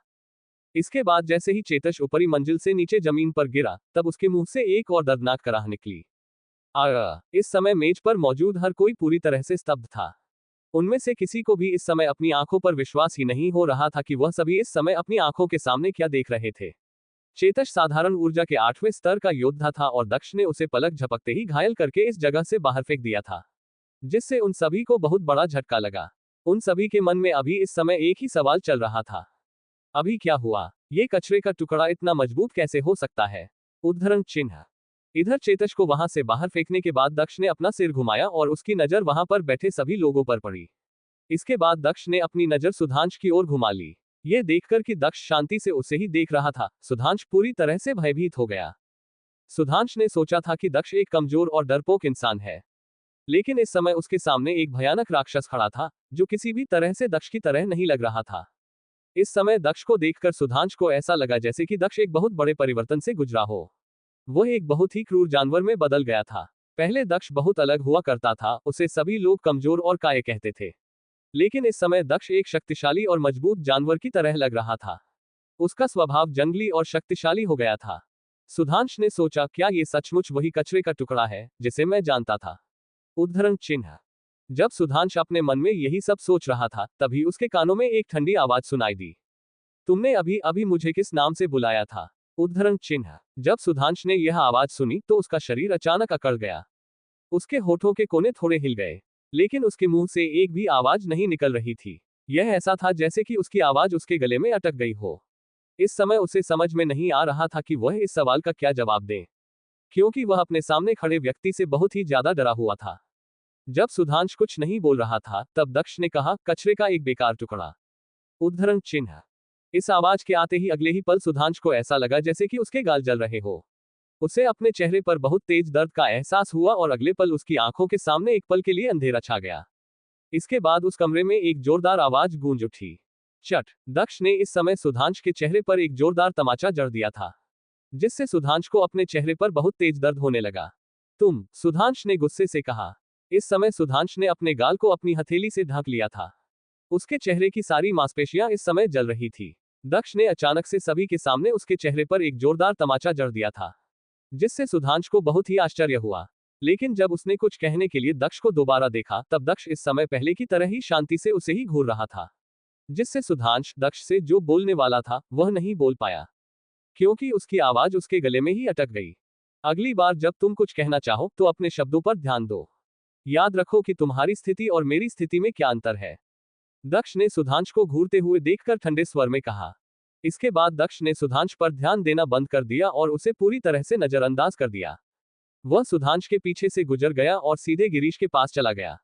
इसके बाद जैसे ही चेतश ऊपरी मंजिल से नीचे जमीन पर गिरा, तब उसके मुंह से एक और दर्दनाक कराह निकली। इस समय मेज पर मौजूद हर कोई पूरी तरह से स्तब्ध था। उनमें से किसी को भी इस समय अपनी आंखों पर विश्वास ही नहीं हो रहा था कि वह सभी इस समय अपनी आंखों के सामने क्या देख रहे थे। चेतश साधारण ऊर्जा के 8वें स्तर का योद्धा था और दक्ष ने उसे पलक झपकते ही घायल करके इस जगह से बाहर फेंक दिया था, जिससे उन सभी को बहुत बड़ा झटका लगा। उन सभी के मन में अभी इस समय एक ही सवाल चल रहा था, अभी क्या हुआ? ये कचरे का टुकड़ा इतना मजबूत कैसे हो सकता है? उद्धरण चिन्ह। इधर चेतश को वहां से बाहर फेंकने के बाद दक्ष ने अपना सिर घुमाया और उसकी नजर वहां पर बैठे सभी लोगों पर पड़ी। इसके बाद दक्ष ने अपनी नजर सुधांश की ओर घुमा ली। ये देखकर कि दक्ष शांति से उसे ही देख रहा था, सुधांश पूरी तरह से भयभीत हो गया। सुधांश ने सोचा था कि दक्ष एक कमजोर और डरपोक इंसान है, लेकिन इस समय उसके सामने एक भयानक राक्षस खड़ा था, जो किसी भी तरह से दक्ष की तरह नहीं लग रहा था। इस समय दक्ष को देखकर सुधांश को ऐसा लगा जैसे कि दक्ष एक बहुत बड़े परिवर्तन से गुजरा हो। वह एक बहुत ही क्रूर जानवर में बदल गया था। पहले दक्ष बहुत अलग हुआ करता था, उसे सभी लोग कमजोर और काये कहते थे, लेकिन इस समय दक्ष एक शक्तिशाली और मजबूत जानवर की तरह लग रहा था। उसका स्वभाव जंगली और शक्तिशाली हो गया था। सुधांश ने सोचा, क्या ये सचमुच वही कचरे का टुकड़ा है जिसे मैं जानता था? उद्धरण चिन्ह। जब सुधांश अपने मन में यही सब सोच रहा था, तभी उसके कानों में एक ठंडी आवाज सुनाई दी। तुमने अभी अभी मुझे किस नाम से बुलाया था? उद्धरण चिन्ह। जब सुधांश ने यह आवाज सुनी तो उसका शरीर अचानक अकड़ गया। उसके होठों के कोने थोड़े हिल गए, लेकिन उसके मुंह से एक भी आवाज नहीं निकल रही थी। यह ऐसा था जैसे कि उसकी आवाज उसके गले में अटक गई हो। इस समय उसे समझ में नहीं आ रहा था कि वह इस सवाल का क्या जवाब दे, क्योंकि वह अपने सामने खड़े व्यक्ति से बहुत ही ज्यादा डरा हुआ था। जब सुधांश कुछ नहीं बोल रहा था, तब दक्ष ने कहा, कचरे का एक बेकार टुकड़ा। उद्धरण चिन्ह। इस आवाज के आते ही अगले ही पल सुधांश को ऐसा लगा जैसे कि उसके गाल जल रहे हो। उसे अपने चेहरे पर बहुत तेज दर्द का एहसास हुआ और अगले पल उसकी आंखों के सामने एक पल के लिए अंधेरा छा गया। इसके बाद उस कमरे में एक जोरदार आवाज गूंज उठी। चट। दक्ष ने इस समय सुधांश के चेहरे पर एक जोरदार तमाचा जड़ दिया था, जिससे सुधांश को अपने चेहरे पर बहुत तेज दर्द होने लगा। तुम, सुधांश ने गुस्से से कहा। इस समय सुधांश ने अपने गाल को अपनी हथेली से ढक लिया था। उसके चेहरे की सारी मांसपेशियां इस समय जल रही थी। दक्ष ने अचानक से सभी के सामने उसके चेहरे पर एक जोरदार तमाचा जड़ दिया था, जिससे सुधांश को बहुत ही आश्चर्य हुआ। लेकिन जब उसने कुछ कहने के लिए दक्ष को दोबारा देखा, तब दक्ष इस समय पहले की तरह ही शांति से उसे ही घूर रहा था, जिससे सुधांश दक्ष से जो बोलने वाला था वह नहीं बोल पाया, क्योंकि उसकी आवाज उसके गले में ही अटक गई। अगली बार जब तुम कुछ कहना चाहो तो अपने शब्दों पर ध्यान दो। याद रखो कि तुम्हारी स्थिति और मेरी स्थिति में क्या अंतर है। दक्ष ने सुधांश को घूरते हुए देखकर ठंडे स्वर में कहा। इसके बाद दक्ष ने सुधांश पर ध्यान देना बंद कर दिया और उसे पूरी तरह से नजरअंदाज कर दिया। वह सुधांश के पीछे से गुजर गया और सीधे गिरीश के पास चला गया।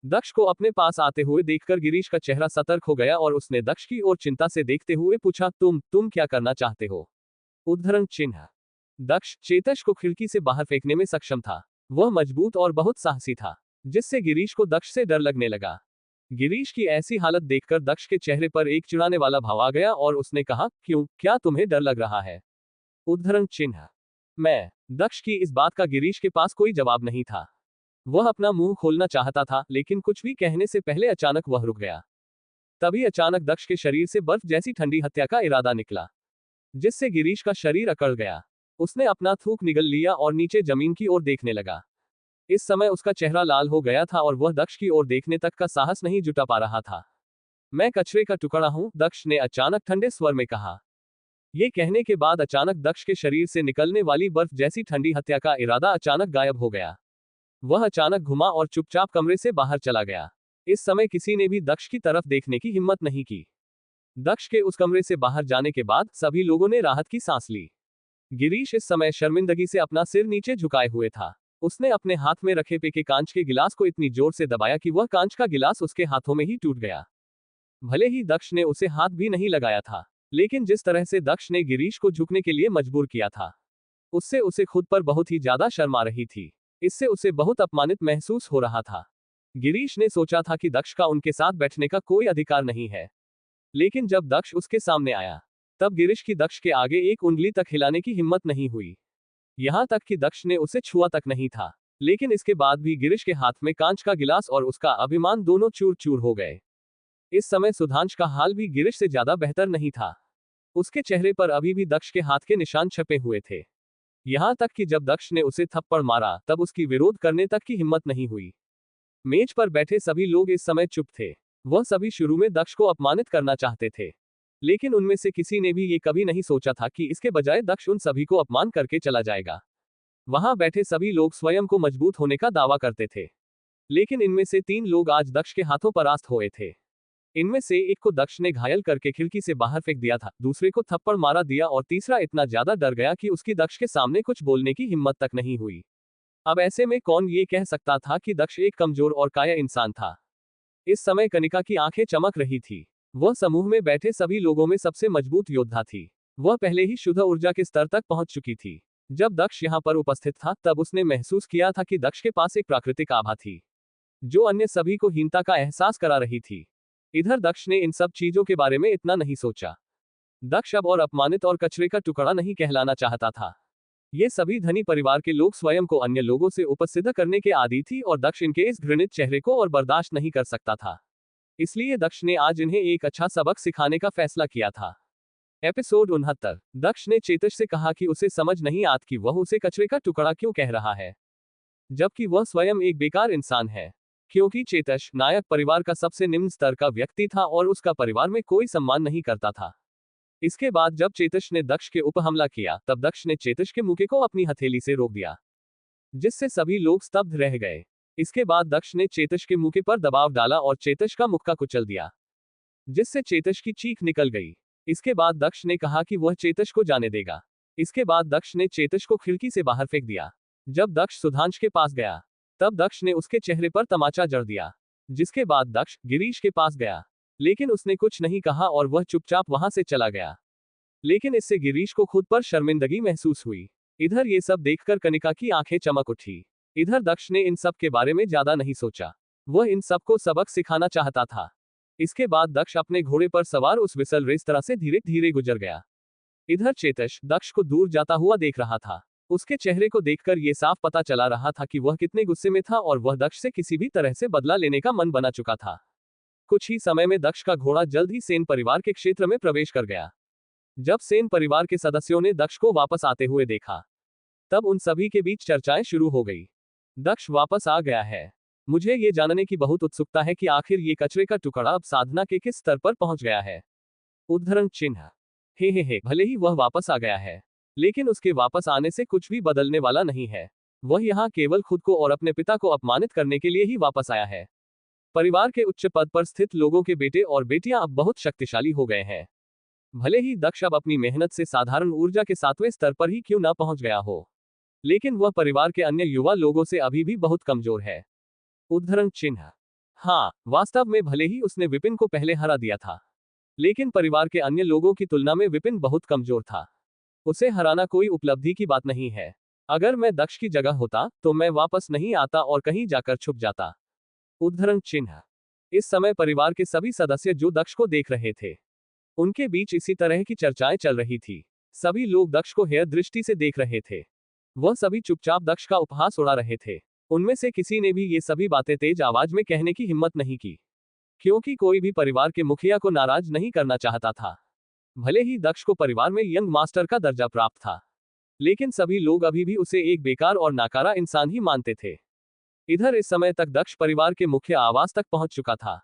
दक्ष को अपने पास आते हुए देखकर गिरीश का चेहरा सतर्क हो गया और उसने दक्ष की ओर चिंता से देखते हुए पूछा, तुम क्या करना चाहते हो? उद्धरण चिन्ह। दक्ष चेतश को खिड़की से बाहर फेंकने में सक्षम था। वह मजबूत और बहुत साहसी था, जिससे गिरीश को दक्ष से डर लगने लगा। गिरीश की ऐसी हालत देखकर दक्ष के चेहरे पर एक चिढ़ाने वाला भाव आ गया और उसने कहा, क्यों, क्या तुम्हें डर लग रहा है? उद्धरण चिन्ह। मैं। दक्ष की इस बात का गिरीश के पास कोई जवाब नहीं था। वह अपना मुंह खोलना चाहता था, लेकिन कुछ भी कहने से पहले अचानक वह रुक गया। तभी अचानक दक्ष के शरीर से बर्फ जैसी ठंडी हत्या का इरादा निकला, जिससे गिरीश का शरीर अकड़ गया। उसने अपना थूक निगल लिया और नीचे जमीन की ओर देखने लगा। इस समय उसका चेहरा लाल हो गया था और वह दक्ष की ओर देखने तक का साहस नहीं जुटा पा रहा था। मैं कचरे का टुकड़ा हूं, दक्ष ने अचानक ठंडे स्वर में कहा। यह कहने के बाद अचानक दक्ष के शरीर से निकलने वाली बर्फ जैसी ठंडी हत्या का इरादा अचानक गायब हो गया। वह अचानक घुमा और चुपचाप कमरे से बाहर चला गया। इस समय किसी ने भी दक्ष की तरफ देखने की हिम्मत नहीं की। दक्ष के उस कमरे से बाहर जाने के बाद सभी लोगों ने राहत की सांस ली। गिरीश इस समय शर्मिंदगी से अपना सिर नीचे झुकाए हुए था। उसने अपने हाथ में रखे पे के कांच के गिलास को इतनी जोर से दबाया कि वह कांच का गिलास उसके हाथों में ही टूट गया। भले ही दक्ष ने उसे हाथ भी नहीं लगाया था, लेकिन जिस तरह से दक्ष ने गिरीश को झुकने के लिए मजबूर किया था, उससे उसे खुद पर बहुत ही ज्यादा शर्म आ रही थी। इससे उसे बहुत अपमानित महसूस हो रहा था। गिरीश ने सोचा था कि दक्ष का उनके साथ बैठने का कोई अधिकार नहीं है, लेकिन जब दक्ष उसके सामने आया, तब गिरीश की दक्ष के आगे एक उंगली तक हिलाने की हिम्मत नहीं हुई। यहां तक कि दक्ष ने उसे छुआ तक नहीं था। लेकिन इसके बाद भी गिरीश के हाथ में कांच का गिलास और उसका अभिमान दोनों चूर चूर हो गए। इस समय सुधांश का हाल भी गिरीश से ज्यादा बेहतर नहीं था। उसके चेहरे पर अभी भी दक्ष के हाथ के निशान छपे हुए थे। यहां तक कि जब दक्ष ने उसे थप्पड़ मारा, तब उसकी विरोध करने तक की हिम्मत नहीं हुई। मेज पर बैठे सभी लोग इस समय चुप थे। वह सभी शुरू में दक्ष को अपमानित करना चाहते थे, लेकिन उनमें से किसी ने भी ये कभी नहीं सोचा था कि इसके बजाय दक्ष उन सभी को अपमान करके चला जाएगा। वहां बैठे सभी लोग स्वयं को मजबूत होने का दावा करते थे, लेकिन इनमें से 3 लोग आज दक्ष के हाथों परास्त हुए थे। इनमें से एक को दक्ष ने घायल करके खिड़की से बाहर फेंक दिया था, दूसरे को थप्पड़ मारा दिया और तीसरा इतना ज्यादा डर गया कि उसकी दक्ष के सामने कुछ बोलने की हिम्मत तक नहीं हुई। अब ऐसे में कौन ये कह सकता था कि दक्ष एक कमजोर और काया इंसान था। इस समय कनिका की आंखें चमक रही थी। वह समूह में बैठे सभी लोगों में सबसे मजबूत योद्धा थी। वह पहले ही शुद्ध ऊर्जा के स्तर तक पहुंच चुकी थी। जब दक्ष यहां पर उपस्थित था, तब उसने महसूस किया था कि दक्ष के पास एक प्राकृतिक आभा थी, जो अन्य सभी को हीनता का एहसास करा रही थी। इधर दक्ष ने इन सब चीजों के बारे में इतना नहीं सोचा। दक्ष अब और अपमानित और कचरे का टुकड़ा नहीं कहलाना चाहता था। ये सभी धनी परिवार के लोग स्वयं को अन्य लोगों से उपसिद्ध करने के आदी थी और दक्ष इनके इस घृणित चेहरे को और बर्दाश्त नहीं कर सकता था। इसलिए दक्ष ने आज इन्हें एक अच्छा सबक सिखाने का फैसला किया था। एपिसोड 69। दक्ष ने चेतश से कहा कि उसे समझ नहीं आती कि वह उसे कचरे का टुकड़ा क्यों कह रहा है, जबकि वह स्वयं एक बेकार इंसान है। क्योंकि चेतश नायक परिवार का सबसे निम्न स्तर का व्यक्ति था और उसका परिवार में कोई सम्मान नहीं करता था। इसके बाद जब चेतश ने दक्ष के ऊपर हमला किया तब दक्ष ने चेतश के मुक्के को अपनी हथेली से रोक दिया, जिससे सभी लोग स्तब्ध रह गए। इसके बाद दक्ष ने चेतश के मुक्के पर दबाव डाला और चेतश का मुक्का कुचल दिया, जिससे चेतश की चीख निकल गई। इसके बाद दक्ष ने कहा कि वह चेतश को जाने देगा। इसके बाद दक्ष ने चेतश को खिड़की से बाहर फेंक दिया। जब दक्ष सुधांश के पास गया तब दक्ष ने उसके चेहरे पर तमाचा जड़ दिया, जिसके बाद दक्ष गिरीश के पास गया, लेकिन उसने कुछ नहीं कहा और वह चुपचाप वहां से चला गया। लेकिन इससे गिरीश को खुद पर शर्मिंदगी महसूस हुई। इधर ये सब देखकर कनिका की आंखें चमक उठी। इधर दक्ष ने इन सब के बारे में ज्यादा नहीं सोचा, वह इन सबको सबक सिखाना चाहता था। इसके बाद दक्ष अपने घोड़े पर सवार उस विसल रेस्तरां से धीरे धीरे गुजर गया। इधर चेतश दक्ष को दूर जाता हुआ देख रहा था। उसके चेहरे को देखकर यह साफ पता चला रहा था कि वह कितने गुस्से में था और वह दक्ष से किसी भी तरह से बदला लेने का मन बना चुका था। कुछ ही समय में दक्ष का घोड़ा जल्द ही सेन परिवार के क्षेत्र में प्रवेश कर गया। जब सेन परिवार के सदस्यों ने दक्ष को वापस आते हुए देखा तब उन सभी के बीच चर्चाएं शुरू हो गई। दक्ष वापस आ गया है। मुझे ये जानने की बहुत उत्सुकता है कि आखिर ये कचरे का टुकड़ा अब साधना के किस स्तर पर पहुंच गया है। उद्धरण चिन्ह। हे भले ही वह वापस आ गया है, लेकिन उसके वापस आने से कुछ भी बदलने वाला नहीं है। वह यहाँ केवल खुद को और अपने पिता को अपमानित करने के लिए ही वापस आया है। परिवार के उच्च पद पर स्थित लोगों के बेटे और बेटियां अब बहुत शक्तिशाली हो गए हैं। भले ही दक्ष अब अपनी मेहनत से साधारण ऊर्जा के 7वें स्तर पर ही क्यों ना पहुंच गया हो, लेकिन वह परिवार के अन्य युवा लोगों से अभी भी बहुत कमजोर है। उद्धरण चिन्ह। हाँ, वास्तव में भले ही उसने विपिन को पहले हरा दिया था, लेकिन परिवार के अन्य लोगों की तुलना में विपिन बहुत कमजोर था। उसे हराना कोई उपलब्धि की बात नहीं है। अगर मैं दक्ष की जगह होता तो मैं वापस नहीं आता और कहीं जाकर छुप जाता। उद्धरण चिन्ह। इस समय परिवार के सभी सदस्य जो दक्ष को देख रहे थे, उनके बीच इसी तरह की चर्चाएं चल रही थी। सभी लोग दक्ष को हेय दृष्टि से देख रहे थे। वह सभी चुपचाप दक्ष का उपहास उड़ा रहे थे। उनमें से किसी ने भी ये सभी बातें तेज आवाज में कहने की हिम्मत नहीं की, क्योंकि कोई भी परिवार के मुखिया को नाराज नहीं करना चाहता था। भले ही दक्ष को परिवार में यंग मास्टर का दर्जा प्राप्त था, लेकिन सभी लोग अभी भी उसे एक बेकार और नाकारा इंसान ही मानते थे। इधर इस समय तक दक्ष परिवार के मुख्य आवास तक पहुंच चुका था।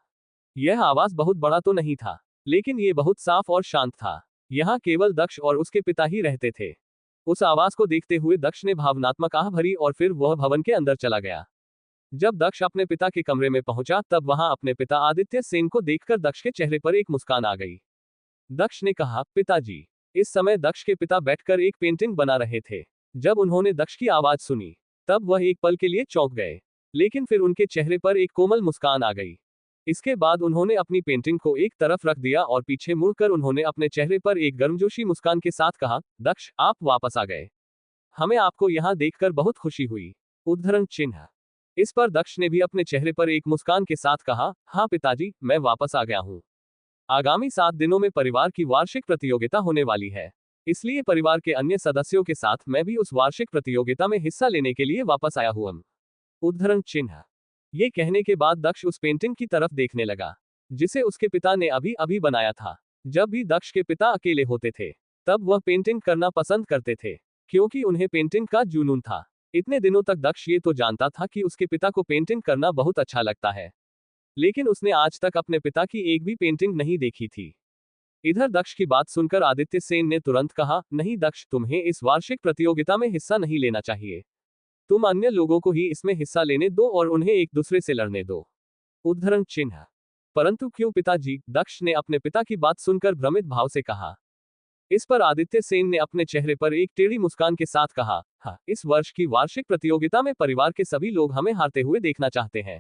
यह आवास बहुत बड़ा तो नहीं था, लेकिन ये बहुत साफ और शांत था। यहाँ केवल दक्ष और उसके पिता ही रहते थे। उस आवास को देखते हुए दक्ष ने भावनात्मक आह भरी और फिर वह भवन के अंदर चला गया। जब दक्ष अपने पिता के कमरे में पहुंचा तब वहां अपने पिता आदित्य सेन को देखकर दक्ष के चेहरे पर एक मुस्कान आ गई। दक्ष ने कहा, पिताजी। इस समय दक्ष के पिता बैठकर एक पेंटिंग बना रहे थे। जब उन्होंने दक्ष की आवाज सुनी तब वह एक पल के लिए चौंक गए, लेकिन फिर उनके चेहरे पर एक कोमल मुस्कान आ गई। इसके बाद उन्होंने अपनी पेंटिंग को एक तरफ रख दिया और पीछे मुड़कर उन्होंने अपने चेहरे पर एक गर्मजोशी मुस्कान के साथ कहा, दक्ष, आप वापस आ गए। हमें आपको यहाँ देखकर बहुत खुशी हुई। उद्धरण चिन्ह। इस पर दक्ष ने भी अपने चेहरे पर एक मुस्कान के साथ कहा, हाँ पिताजी, मैं वापस आ गया हूँ। आगामी 7 दिनों में परिवार की वार्षिक प्रतियोगिता होने वाली है, इसलिए परिवार के अन्य सदस्यों के साथ मैं भी उस वार्षिक प्रतियोगिता में हिस्सा लेने के लिए वापस आया हूँ। उद्धरण चिन्ह। ये कहने के बाद दक्ष उस पेंटिंग की तरफ देखने लगा, जिसे उसके पिता ने अभी अभी बनाया था। जब भी दक्ष के पिता अकेले होते थे तब वह पेंटिंग करना पसंद करते थे, क्योंकि उन्हें पेंटिंग का जुनून था। इतने दिनों तक दक्ष ये तो जानता था कि उसके पिता को पेंटिंग करना बहुत अच्छा लगता है, लेकिन उसने आज तक अपने पिता की एक भी पेंटिंग नहीं देखी थी। इधर दक्ष की बात सुनकर आदित्य सेन ने तुरंत कहा, नहीं दक्ष, तुम्हें इस वार्षिक प्रतियोगिता में हिस्सा नहीं लेना चाहिए। तुम अन्य लोगों को ही इसमें हिस्सा लेने दो और उन्हें एक दूसरे से लड़ने दो। उद्धरण चिन्ह। परंतु क्यों पिताजी? दक्ष ने अपने पिता की बात सुनकर भ्रमित भाव से कहा। इस पर आदित्य सेन ने अपने चेहरे पर एक टेढ़ी मुस्कान के साथ कहा, हाँ, इस वर्ष की वार्षिक प्रतियोगिता में परिवार के सभी लोग हमें हारते हुए देखना चाहते हैं,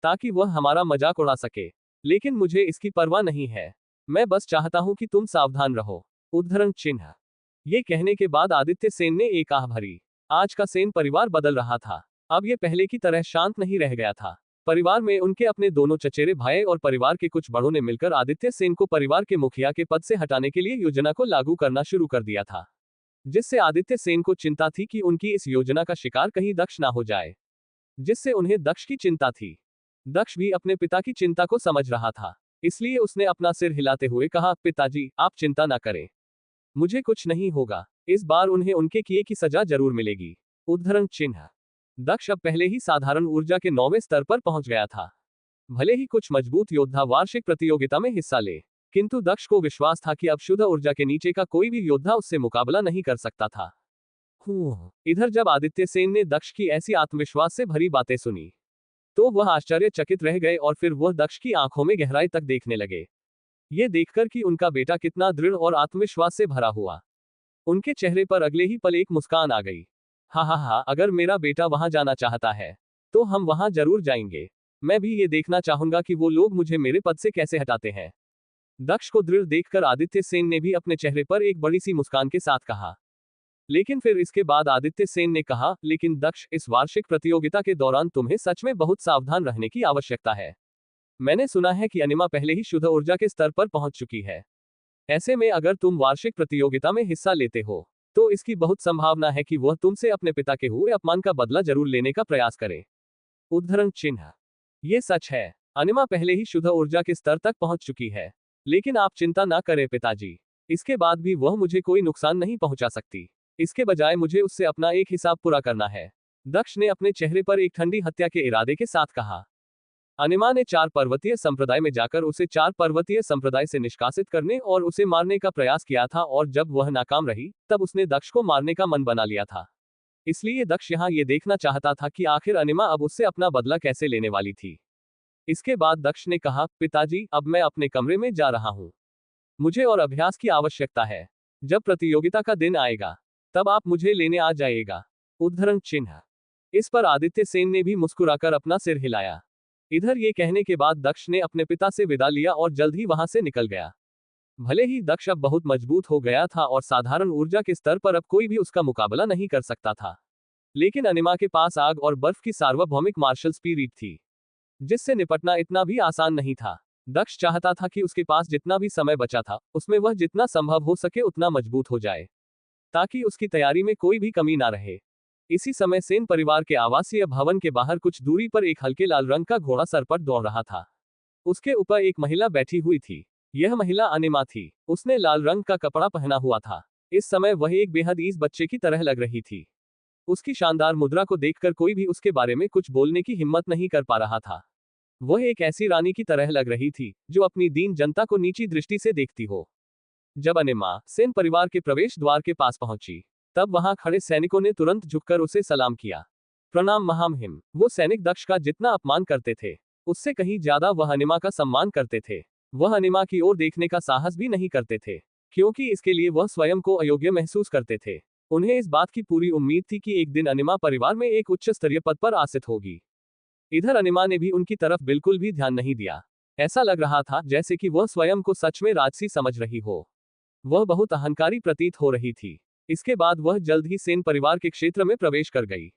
ताकि वह हमारा मजाक उड़ा सके, लेकिन मुझे इसकी परवाह नहीं है। मैं बस चाहता हूं कि तुम सावधान रहो। उद्धरण चिन्ह। ये कहने के बाद आदित्य सेन ने एक आह भरी। आज का सेन परिवार बदल रहा था। अब ये पहले की तरह शांत नहीं रह गया था। परिवार में उनके अपने दोनों चचेरे भाई और परिवार के कुछ बड़ों ने मिलकर आदित्य सेन को परिवार के मुखिया के पद से हटाने के लिए योजना को लागू करना शुरू कर दिया था, जिससे आदित्य सेन को चिंता थी कि उनकी इस योजना का शिकार कहीं दक्ष ना हो जाए, जिससे उन्हें दक्ष की चिंता थी। दक्ष भी अपने पिता की चिंता को समझ रहा था, इसलिए उसने अपना सिर हिलाते हुए कहा, पिताजी, आप चिंता ना करें, मुझे कुछ नहीं होगा। इस बार उन्हें उनके किए की सजा जरूर मिलेगी। उद्धरण चिन्ह। दक्ष अब पहले ही साधारण ऊर्जा के 9वें स्तर पर पहुंच गया था। भले ही कुछ मजबूत योद्धा वार्षिक प्रतियोगिता में हिस्सा ले, किंतु दक्ष को विश्वास था कि अब शुद्ध ऊर्जा के नीचे का कोई भी योद्धा उससे मुकाबला नहीं कर सकता था। इधर जब आदित्य सेन ने दक्ष की ऐसी आत्मविश्वास से भरी बातें सुनी, तो वह आश्चर्यचकित रह गए और फिर वह दक्ष की आंखों में गहराई तक देखने लगे। ये देखकर कि उनका बेटा कितना दृढ़ और आत्मविश्वास से भरा हुआ, उनके चेहरे पर अगले ही पल एक मुस्कान आ गई। हा, अगर मेरा बेटा वहां जाना चाहता है तो हम वहां जरूर जाएंगे। मैं भी ये देखना चाहूंगा कि वो लोग मुझे मेरे पद से कैसे हटाते हैं। दक्ष को दृढ़ देखकर आदित्य सेन ने भी अपने चेहरे पर एक बड़ी सी मुस्कान के साथ कहा। लेकिन फिर इसके बाद आदित्य सेन ने कहा, लेकिन दक्ष, इस वार्षिक प्रतियोगिता के दौरान तुम्हें सच में बहुत सावधान रहने की आवश्यकता है। मैंने सुना है कि अनिमा पहले ही शुद्ध ऊर्जा के स्तर पर पहुंच चुकी है। ऐसे में अगर तुम वार्षिक प्रतियोगिता में हिस्सा लेते हो तो इसकी बहुत संभावना है कि वह तुमसे अपने पिता के हुए अपमान का बदला जरूर लेने का प्रयास करे। उद्धरण चिन्ह। ये सच है, अनिमा पहले ही शुद्ध ऊर्जा के स्तर तक पहुंच चुकी है। लेकिन आप चिंता ना करें पिताजी, इसके बाद भी वह मुझे कोई नुकसान नहीं पहुंचा सकती। इसके बजाय मुझे उससे अपना एक हिसाब पूरा करना है। दक्ष ने अपने चेहरे पर एक ठंडी हत्या के इरादे के साथ कहा। अनिमा ने 4 पर्वतीय संप्रदाय में जाकर उसे 4 पर्वतीय संप्रदाय से निष्कासित करने और उसे मारने का प्रयास किया था, और जब वह नाकाम रही तब उसने दक्ष को मारने का मन बना लिया था। इसलिए दक्ष यहाँ ये देखना चाहता था कि आखिर अनिमा अब उससे अपना बदला कैसे लेने वाली थी। इसके बाद दक्ष ने कहा, पिताजी, अब मैं अपने कमरे में जा रहा हूँ। मुझे और अभ्यास की आवश्यकता है। जब प्रतियोगिता का दिन आएगा तब आप मुझे लेने आ जाइएगा। उद्धरण चिन्ह। इस पर आदित्य सेन ने भी मुस्कुराकर अपना सिर हिलाया। इधर ये कहने के बाद दक्ष ने अपने पिता से विदा लिया और जल्द ही वहां से निकल गया। भले ही दक्ष अब बहुत मजबूत हो गया था और साधारण ऊर्जा के स्तर पर अब कोई भी उसका मुकाबला नहीं कर सकता था, लेकिन अनिमा के पास आग और बर्फ की सार्वभौमिक मार्शल स्पिरिट थी, जिससे निपटना इतना भी आसान नहीं था। दक्ष चाहता था कि उसके पास जितना भी समय बचा था उसमें वह जितना संभव हो सके उतना मजबूत हो जाए, ताकि उसकी तैयारी में कोई भी कमी ना रहे। इसी समय सेन परिवार के आवासीय भवन के बाहर कुछ दूरी पर एक हल्के लाल रंग का घोड़ा सर पर दौड़ रहा था। उसके ऊपर एक महिला बैठी हुई थी। यह महिला अनिमा थी। उसने लाल रंग का कपड़ा पहना हुआ था। इस समय वह एक बेहद ईज बच्चे की तरह लग रही थी। उसकी शानदार मुद्रा को देखकर कोई भी उसके बारे में कुछ बोलने की हिम्मत नहीं कर पा रहा था। वह एक ऐसी रानी की तरह लग रही थी जो अपनी दीन जनता को नीची दृष्टि से देखती हो। जब अनिमा सेन परिवार के प्रवेश द्वार के पास पहुंची तब वहां खड़े सैनिकों ने तुरंत झुककर उसे सलाम किया। प्रणाम महामहिम। वो सैनिक दक्ष का जितना अपमान करते थे उससे कहीं ज्यादा वह अनिमा का सम्मान करते थे। वह अनिमा की ओर देखने का साहस भी नहीं करते थे, क्योंकि इसके लिए वह स्वयं को अयोग्य महसूस करते थे। उन्हें इस बात की पूरी उम्मीद थी कि एक दिन अनिमा परिवार में एक उच्च स्तरीय पद पर आसीन होगी। इधर अनिमा ने भी उनकी तरफ बिल्कुल भी ध्यान नहीं दिया। ऐसा लग रहा था जैसे कि वह स्वयं को सच में राजसी समझ रही हो। वह बहुत अहंकारी प्रतीत हो रही थी। इसके बाद वह जल्द ही सेन परिवार के क्षेत्र में प्रवेश कर गई।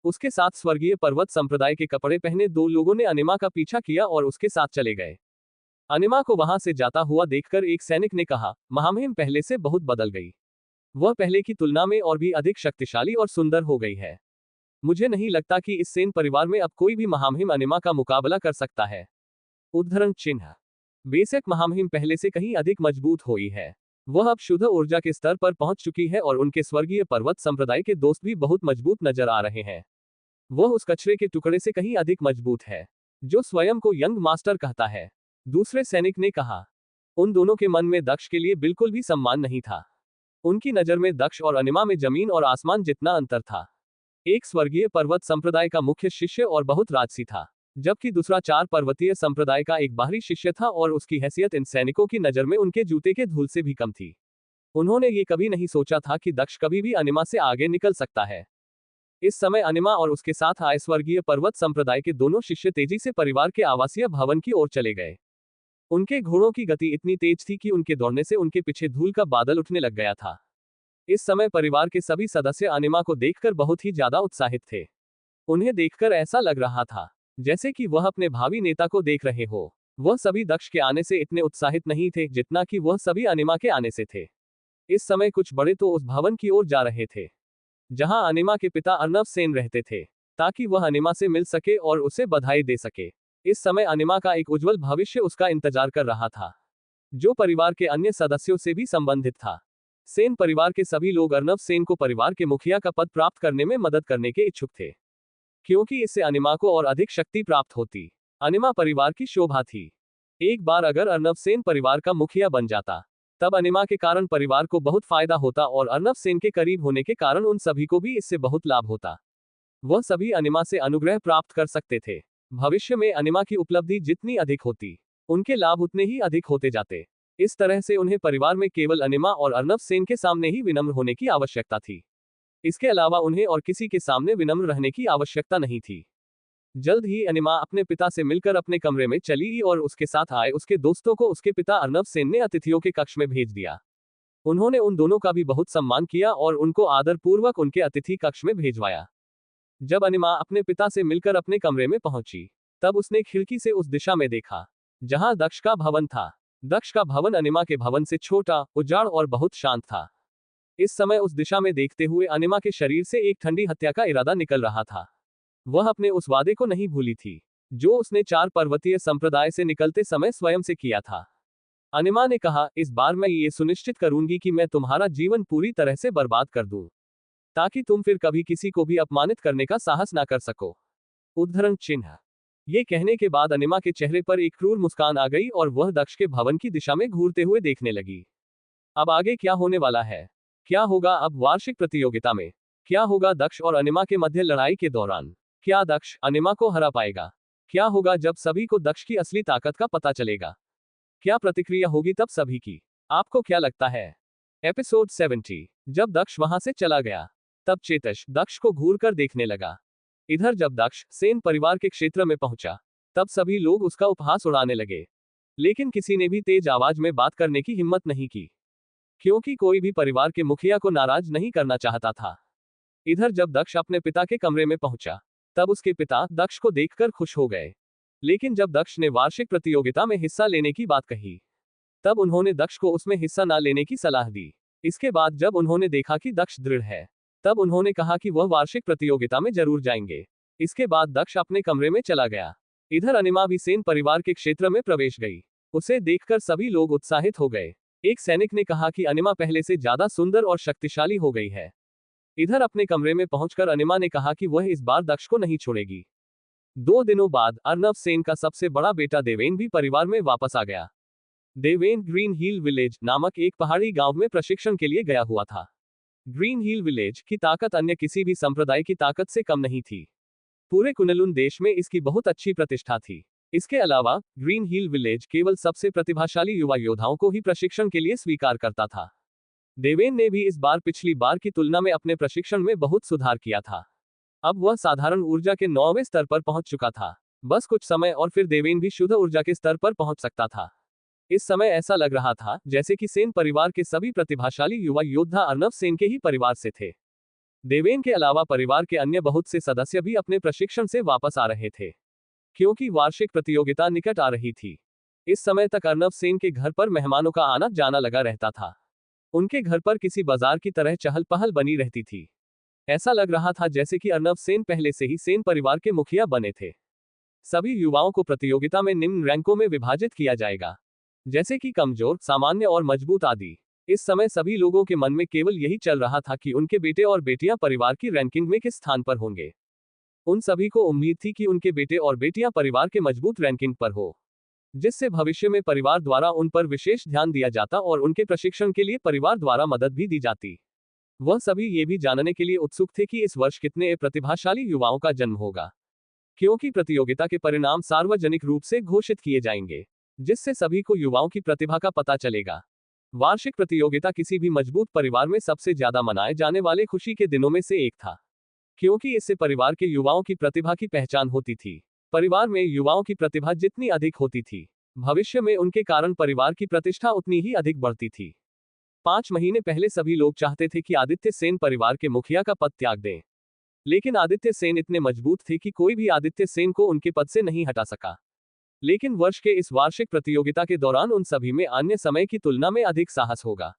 उसके साथ स्वर्गीय पर्वत संप्रदाय के कपड़े पहने 2 लोगों ने अनिमा का पीछा किया और उसके साथ चले गए। अनिमा को वहां से जाता हुआ देखकर एक सैनिक ने कहा, महामहिम पहले से बहुत बदल गई। वह पहले की तुलना में और भी अधिक शक्तिशाली और सुंदर हो गई है। मुझे नहीं लगता कि इस सेन परिवार में अब कोई भी महामहिम अनिमा का मुकाबला कर सकता है। उद्धरण चिन्ह। बेशक महामहिम पहले से कहीं अधिक मजबूत हुई है। वह अब शुद्ध ऊर्जा के स्तर पर पहुंच चुकी है और उनके स्वर्गीय पर्वत संप्रदाय के दोस्त भी बहुत मजबूत नजर आ रहे हैं। वह उस कचरे के टुकड़े से कहीं अधिक मजबूत है जो स्वयं को यंग मास्टर कहता है। दूसरे सैनिक ने कहा। उन दोनों के मन में दक्ष के लिए बिल्कुल भी सम्मान नहीं था। उनकी नजर में दक्ष और अनिमा में जमीन और आसमान जितना अंतर था। एक स्वर्गीय पर्वत संप्रदाय का मुख्य शिष्य और बहुत राजसी था, जबकि दूसरा 4 पर्वतीय संप्रदाय का एक बाहरी शिष्य था और उसकी हैसियत इन सैनिकों की नजर में उनके जूते के धूल से भी कम थी। उन्होंने ये कभी नहीं सोचा था कि दक्ष कभी भी अनिमा से आगे निकल सकता है। इस समय अनिमा और उसके साथ आए स्वर्गीय पर्वत संप्रदाय के दोनों शिष्य तेजी से परिवार के आवासीय भवन की ओर चले गए। उनके घोड़ों की गति इतनी तेज थी कि उनके दौड़ने से उनके पीछे धूल का बादल उठने लग गया था। इस समय परिवार के सभी सदस्य अनिमा को देखकर बहुत ही ज्यादा उत्साहित थे। उन्हें देखकर ऐसा लग रहा था जैसे कि वह अपने भावी नेता को देख रहे हो। वह सभी दक्ष के आने से इतने उत्साहित नहीं थे जितना कि वह सभी अनिमा के आने से थे। इस समय कुछ बड़े तो उस भवन की ओर जा रहे थे जहां अनिमा के पिता अर्नव सेन रहते थे, ताकि वह अनिमा से मिल सके और उसे बधाई दे सके। इस समय अनिमा का एक उज्जवल भविष्य उसका इंतजार कर रहा था, जो परिवार के अन्य सदस्यों से भी संबंधित था। सेन परिवार के सभी लोग अर्नव सेन को परिवार के मुखिया का पद प्राप्त करने में मदद करने के इच्छुक थे, क्योंकि इससे अनिमा को और अधिक शक्ति प्राप्त होती। अनिमा परिवार की शोभा थी। एक बार अगर अर्नब सेन परिवार का मुखिया बन जाता, तब अनिमा के कारण परिवार को बहुत फायदा होता और अर्नब सेन के करीब होने के कारण उन सभी को भी इससे बहुत लाभ होता। वह सभी अनिमा से अनुग्रह प्राप्त कर सकते थे। भविष्य में अनिमा की उपलब्धि जितनी अधिक होती, उनके लाभ उतने ही अधिक होते जाते। इस तरह से उन्हें परिवार में केवल अनिमा और अर्नब सेन के सामने ही विनम्र होने की आवश्यकता थी। इसके अलावा उन्हें और किसी के सामने विनम्र रहने की आवश्यकता नहीं थी। जल्द ही अनिमा अपने पिता से मिलकर अपने कमरे में चली और उसके साथ आए उसके दोस्तों को उसके पिता अर्नब सेन ने अतिथियों के कक्ष में भेज दिया। उन्होंने उन दोनों का भी बहुत सम्मान किया और उनको आदरपूर्वक उनके अतिथि कक्ष में भेजवाया। जब अनिमा अपने पिता से मिलकर अपने कमरे में पहुंची, तब उसने खिड़की से उस दिशा में देखा जहां दक्ष का भवन था। दक्ष का भवन अनिमा के भवन से छोटा, उजाड़ और बहुत शांत था। इस समय उस दिशा में देखते हुए अनिमा के शरीर से एक ठंडी हत्या का इरादा निकल रहा था। वह अपने उस वादे को नहीं भूली थी, जो उसने 4 पर्वतीय संप्रदाय से निकलते समय स्वयं से किया था। अनिमा ने कहा, इस बार मैं ये सुनिश्चित करूंगी कि मैं तुम्हारा जीवन पूरी तरह से बर्बाद कर दूं, ताकि तुम फिर कभी किसी को भी अपमानित करने का साहस ना कर सको। उद्धरण चिन्ह। ये कहने के बाद अनिमा के चेहरे पर एक क्रूर मुस्कान आ गई और वह दक्ष के भवन की दिशा में घूरते हुए देखने लगी। अब आगे क्या होने वाला है? क्या होगा अब वार्षिक प्रतियोगिता में? क्या होगा दक्ष और अनिमा के मध्य लड़ाई के दौरान? क्या दक्ष अनिमा को हरा पाएगा? क्या होगा जब सभी को दक्ष की असली ताकत का पता चलेगा? क्या प्रतिक्रिया होगी तब सभी की? आपको क्या लगता है? एपिसोड 70। जब दक्ष वहां से चला गया, तब चेतश दक्ष को घूर कर देखने लगा। इधर जब दक्ष सेन परिवार के क्षेत्र में पहुंचा, तब सभी लोग उसका उपहास उड़ाने लगे, लेकिन किसी ने भी तेज आवाज में बात करने की हिम्मत नहीं की, क्योंकि कोई भी परिवार के मुखिया को नाराज नहीं करना चाहता था। इधर जब दक्ष अपने पिता के कमरे में पहुंचा, तब उसके पिता दक्ष को देखकर खुश हो गए। लेकिन जब दक्ष ने वार्षिक प्रतियोगिता में हिस्सा लेने की बात कही, तब उन्होंने दक्ष को उसमें हिस्सा न लेने की सलाह दी। इसके बाद जब उन्होंने देखा कि दक्ष दृढ़ है, तब उन्होंने कहा कि वह वार्षिक प्रतियोगिता में जरूर जाएंगे। इसके बाद दक्ष अपने कमरे में चला गया। इधर अनिमा भी सेन परिवार के क्षेत्र में प्रवेश गई। उसे देखकर सभी लोग उत्साहित हो गए। एक सैनिक ने कहा कि अनिमा पहले से ज्यादा सुंदर और शक्तिशाली हो गई है। इधर अपने कमरे में पहुंचकर अनिमा ने कहा कि वह इस बार दक्ष को नहीं छोड़ेगी। 2 दिनों बाद अर्नब सेन का सबसे बड़ा बेटा देवेन भी परिवार में वापस आ गया। देवेन ग्रीन हिल विलेज नामक एक पहाड़ी गांव में प्रशिक्षण के लिए गया हुआ था। ग्रीन हिल विलेज की ताकत अन्य किसी भी संप्रदाय की ताकत से कम नहीं थी। पूरे कुनलुन देश में इसकी बहुत अच्छी प्रतिष्ठा थी। इसके अलावा ग्रीन हिल विलेज केवल सबसे प्रतिभाशाली युवा योद्धाओं को ही प्रशिक्षण के लिए स्वीकार करता था। देवेन ने भी इस बार पिछली बार की तुलना में अपने प्रशिक्षण में बहुत सुधार किया था। अब वह साधारण ऊर्जा के 9वें स्तर पर पहुंच चुका था। बस कुछ समय और फिर देवेन भी शुद्ध ऊर्जा के स्तर पर पहुंच सकता था। इस समय ऐसा लग रहा था जैसे कि सेन परिवार के सभी प्रतिभाशाली युवा योद्धा अर्नब सेन के ही परिवार से थे। देवेन के अलावा परिवार के अन्य बहुत से सदस्य भी अपने प्रशिक्षण से वापस आ रहे थे, क्योंकि वार्षिक प्रतियोगिता निकट आ रही थी। इस समय तक अर्नब सेन के घर पर मेहमानों का आना जाना लगा रहता था। उनके घर पर किसी बाजार की तरह चहल पहल बनी रहती थी। ऐसा लग रहा था जैसे कि अर्नब सेन पहले से ही सेन परिवार के मुखिया बने थे। सभी युवाओं को प्रतियोगिता में निम्न रैंकों में विभाजित किया जाएगा, जैसे कि कमजोर, सामान्य और मजबूत आदि। इस समय सभी लोगों के मन में केवल यही चल रहा था कि उनके बेटे और बेटियां परिवार की रैंकिंग में किस स्थान पर होंगे। उन सभी को उम्मीद थी कि उनके बेटे और बेटियां परिवार के मजबूत रैंकिंग पर हो, जिससे भविष्य में परिवार द्वारा उन पर विशेष ध्यान दिया जाता और उनके प्रशिक्षण के लिए परिवार द्वारा मदद भी दी जाती। वह सभी ये भी जानने के लिए उत्सुक थे कि इस वर्ष कितने प्रतिभाशाली युवाओं का जन्म होगा, क्योंकि प्रतियोगिता के परिणाम सार्वजनिक रूप से घोषित किए जाएंगे, जिससे सभी को युवाओं की प्रतिभा का पता चलेगा। वार्षिक प्रतियोगिता किसी भी मजबूत परिवार में सबसे ज्यादा मनाए जाने वाले खुशी के दिनों में से एक था, क्योंकि इससे परिवार के युवाओं की प्रतिभा की पहचान होती थी। परिवार में युवाओं की प्रतिभा जितनी अधिक होती थी, भविष्य में उनके कारण परिवार की प्रतिष्ठा उतनी ही अधिक बढ़ती थी। 5 महीने पहले सभी लोग चाहते थे कि आदित्य सेन परिवार के मुखिया का पद त्याग दें, लेकिन आदित्य सेन इतने मजबूत थे कि कोई भी आदित्य सेन को उनके पद से नहीं हटा सका। लेकिन वर्ष के इस वार्षिक प्रतियोगिता के दौरान उन सभी में अन्य समय की तुलना में अधिक साहस होगा,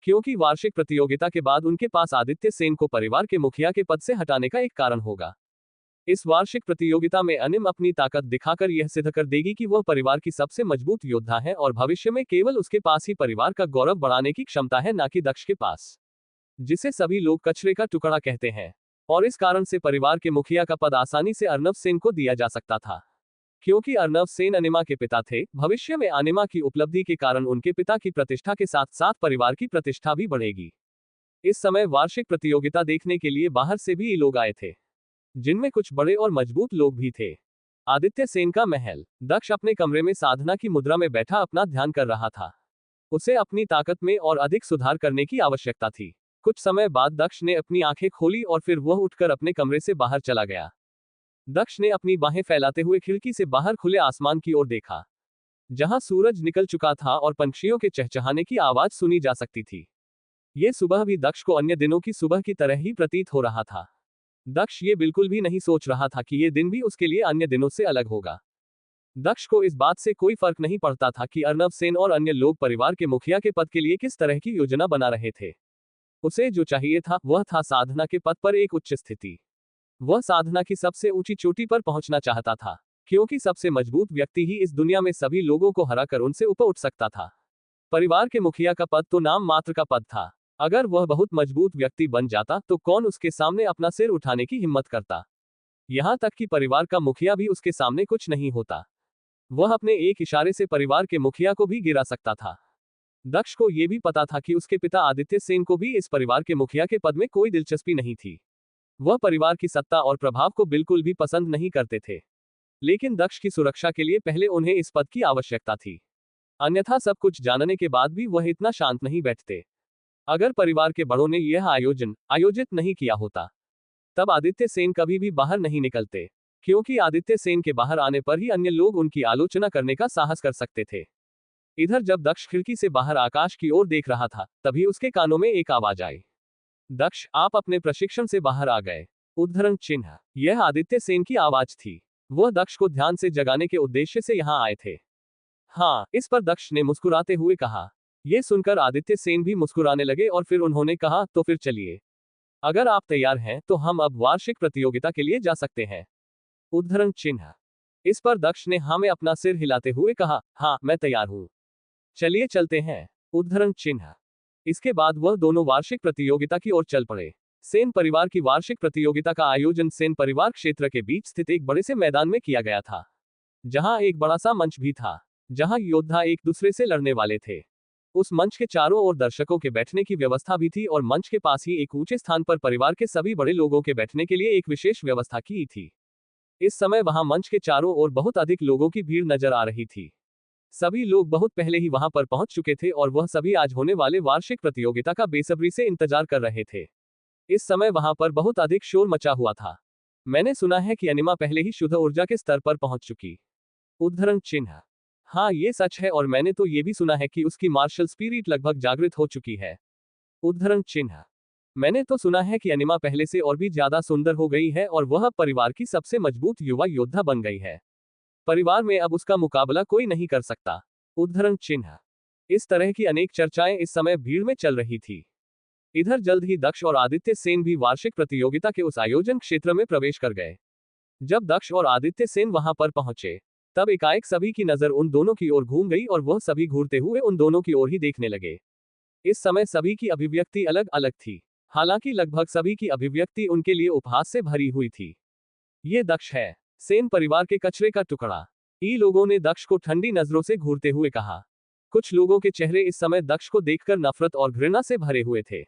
क्योंकि वार्षिक प्रतियोगिता के बाद उनके पास आदित्य सेन को परिवार के मुखिया के पद से हटाने का एक कारण होगा। इस वार्षिक प्रतियोगिता में अनिम अपनी ताकत दिखाकर यह सिद्ध कर देगी कि वह परिवार की सबसे मजबूत योद्धा है और भविष्य में केवल उसके पास ही परिवार का गौरव बढ़ाने की क्षमता है, ना कि दक्ष के पास, जिसे सभी लोग कचरे का टुकड़ा कहते हैं। और इस कारण से परिवार के मुखिया का पद आसानी से अर्नब सेन को दिया जा सकता था, क्योंकि अर्नव सेन अनिमा के पिता थे, भविष्य में अनिमा की उपलब्धि के कारण उनके पिता की प्रतिष्ठा के साथ साथ परिवार की प्रतिष्ठा भी बढ़ेगी। इस समय वार्षिक प्रतियोगिता देखने के लिए बाहर से भी लोग आए थे, जिनमें कुछ बड़े और मजबूत लोग भी थे। आदित्य सेन का महल। दक्ष अपने कमरे में साधना की मुद्रा में बैठा अपना ध्यान कर रहा था। उसे अपनी ताकत में और अधिक सुधार करने की आवश्यकता थी। कुछ समय बाद दक्ष ने अपनी आंखें खोली और फिर वह उठकर अपने कमरे से बाहर चला गया। दक्ष ने अपनी बाहें फैलाते हुए खिड़की से बाहर खुले आसमान की ओर देखा, जहां सूरज निकल चुका था और पंछियों के चहचहाने की आवाज सुनी जा सकती थी। यह सुबह भी दक्ष को अन्य दिनों की सुबह की तरह ही प्रतीत हो रहा था। दक्ष ये बिल्कुल भी नहीं सोच रहा था कि यह दिन भी उसके लिए अन्य दिनों से अलग होगा। दक्ष को इस बात से कोई फर्क नहीं पड़ता था कि अर्नव सेन और अन्य लोग परिवार के मुखिया के पद के लिए किस तरह की योजना बना रहे थे। उसे जो चाहिए था वह था साधना के पद पर एक उच्च स्थिति। वह साधना की सबसे ऊंची चोटी पर पहुंचना चाहता था, क्योंकि सबसे मजबूत व्यक्ति ही इस दुनिया में सभी लोगों को हराकर उनसे ऊपर उठ सकता था। परिवार के मुखिया का पद तो नाम मात्र का पद था। अगर वह बहुत मजबूत व्यक्ति बन जाता तो कौन उसके सामने अपना सिर उठाने की हिम्मत करता। यहां तक कि परिवार का मुखिया भी उसके सामने कुछ नहीं होता। वह अपने एक इशारे से परिवार के मुखिया को भी गिरा सकता था। दक्ष को यह भी पता था कि उसके पिता आदित्य सेन को भी इस परिवार के मुखिया के पद में कोई दिलचस्पी नहीं थी। वह परिवार की सत्ता और प्रभाव को बिल्कुल भी पसंद नहीं करते थे। लेकिन दक्ष की सुरक्षा के लिए पहले उन्हें इस पद की आवश्यकता थी। अन्यथा सब कुछ जानने के बाद भी वह इतना शांत नहीं बैठते। अगर परिवार के बड़ों ने यह आयोजित नहीं किया होता, तब आदित्य सेन कभी भी बाहर नहीं निकलते, क्योंकि आदित्य सेन के बाहर आने पर ही अन्य लोग उनकी आलोचना करने का साहस कर सकते थे। इधर जब दक्ष खिड़की से बाहर आकाश की ओर देख रहा था, तभी उसके कानों में एक आवाज आई। दक्ष, आप अपने प्रशिक्षण से बाहर आ गए। उद्धरण चिन्ह। यह आदित्य सेन की आवाज थी। वह दक्ष को ध्यान से जगाने के उद्देश्य से यहां आए थे। हाँ, इस पर दक्ष ने मुस्कुराते हुए कहा। यह सुनकर आदित्य सेन भी मुस्कुराने लगे और फिर उन्होंने कहा, तो फिर चलिए। अगर आप तैयार हैं तो हम अब वार्षिक प्रतियोगिता के लिए जा सकते हैं। उद्धरण चिन्ह। इस पर दक्ष ने हाँ में अपना सिर हिलाते हुए कहा, हाँ, मैं तैयार हूं। चलिए चलते हैं। उद्धरण चिन्ह। इसके बाद वह दोनों वार्षिक प्रतियोगिता की ओर चल पड़े। सेन परिवार की वार्षिक प्रतियोगिता का आयोजन सेन परिवार क्षेत्र के बीच स्थित एक बड़े से मैदान में किया गया था, जहां एक बड़ा सा मंच भी था, जहां योद्धा एक दूसरे से लड़ने वाले थे। उस मंच के चारों ओर दर्शकों के बैठने की व्यवस्था भी थी और मंच के पास ही एक ऊंचे स्थान पर परिवार के सभी बड़े लोगों के बैठने के लिए एक विशेष व्यवस्था की थी। इस समय वहां मंच के चारों ओर बहुत अधिक लोगों की भीड़ नजर आ रही थी। सभी लोग बहुत पहले ही वहां पर पहुंच चुके थे और वह सभी आज होने वाले वार्षिक प्रतियोगिता का बेसब्री से इंतजार कर रहे थे। इस समय वहां पर बहुत अधिक शोर मचा हुआ था। मैंने सुना है कि अनिमा पहले ही शुद्ध ऊर्जा के स्तर पर पहुंच चुकी। उद्धरण चिन्ह। हाँ, ये सच है और मैंने तो ये भी सुना है कि उसकी मार्शल स्पिरिट लगभग जागृत हो चुकी है। उद्धरण चिन्ह। मैंने तो सुना है कि अनिमा पहले से और भी ज्यादा सुंदर हो गई है और वह परिवार की सबसे मजबूत युवा योद्धा बन गई है। परिवार में अब उसका मुकाबला कोई नहीं कर सकता। उद्धरण चिन्ह। इस तरह की अनेक चर्चाएं इस समय भीड़ में चल रही थी। इधर जल्द ही दक्ष और आदित्य सेन भी वार्षिक प्रतियोगिता के उस आयोजन क्षेत्र में प्रवेश कर गए। जब दक्ष और आदित्य सेन वहां पर पहुंचे, तब एकाएक सभी की नजर उन दोनों की ओर घूम गई और वह सभी घूरते हुए उन दोनों की ओर ही देखने लगे। इस समय सभी की अभिव्यक्ति अलग अलग थी, हालांकि लगभग सभी की अभिव्यक्ति उनके लिए उपहास से भरी हुई थी। ये दक्ष है, सेन परिवार के कचरे का टुकड़ा। लोगों ने दक्ष को ठंडी नजरों से घूरते हुए कहा। कुछ लोगों के चेहरे इस समय दक्ष को देखकर नफरत और घृणा से भरे हुए थे,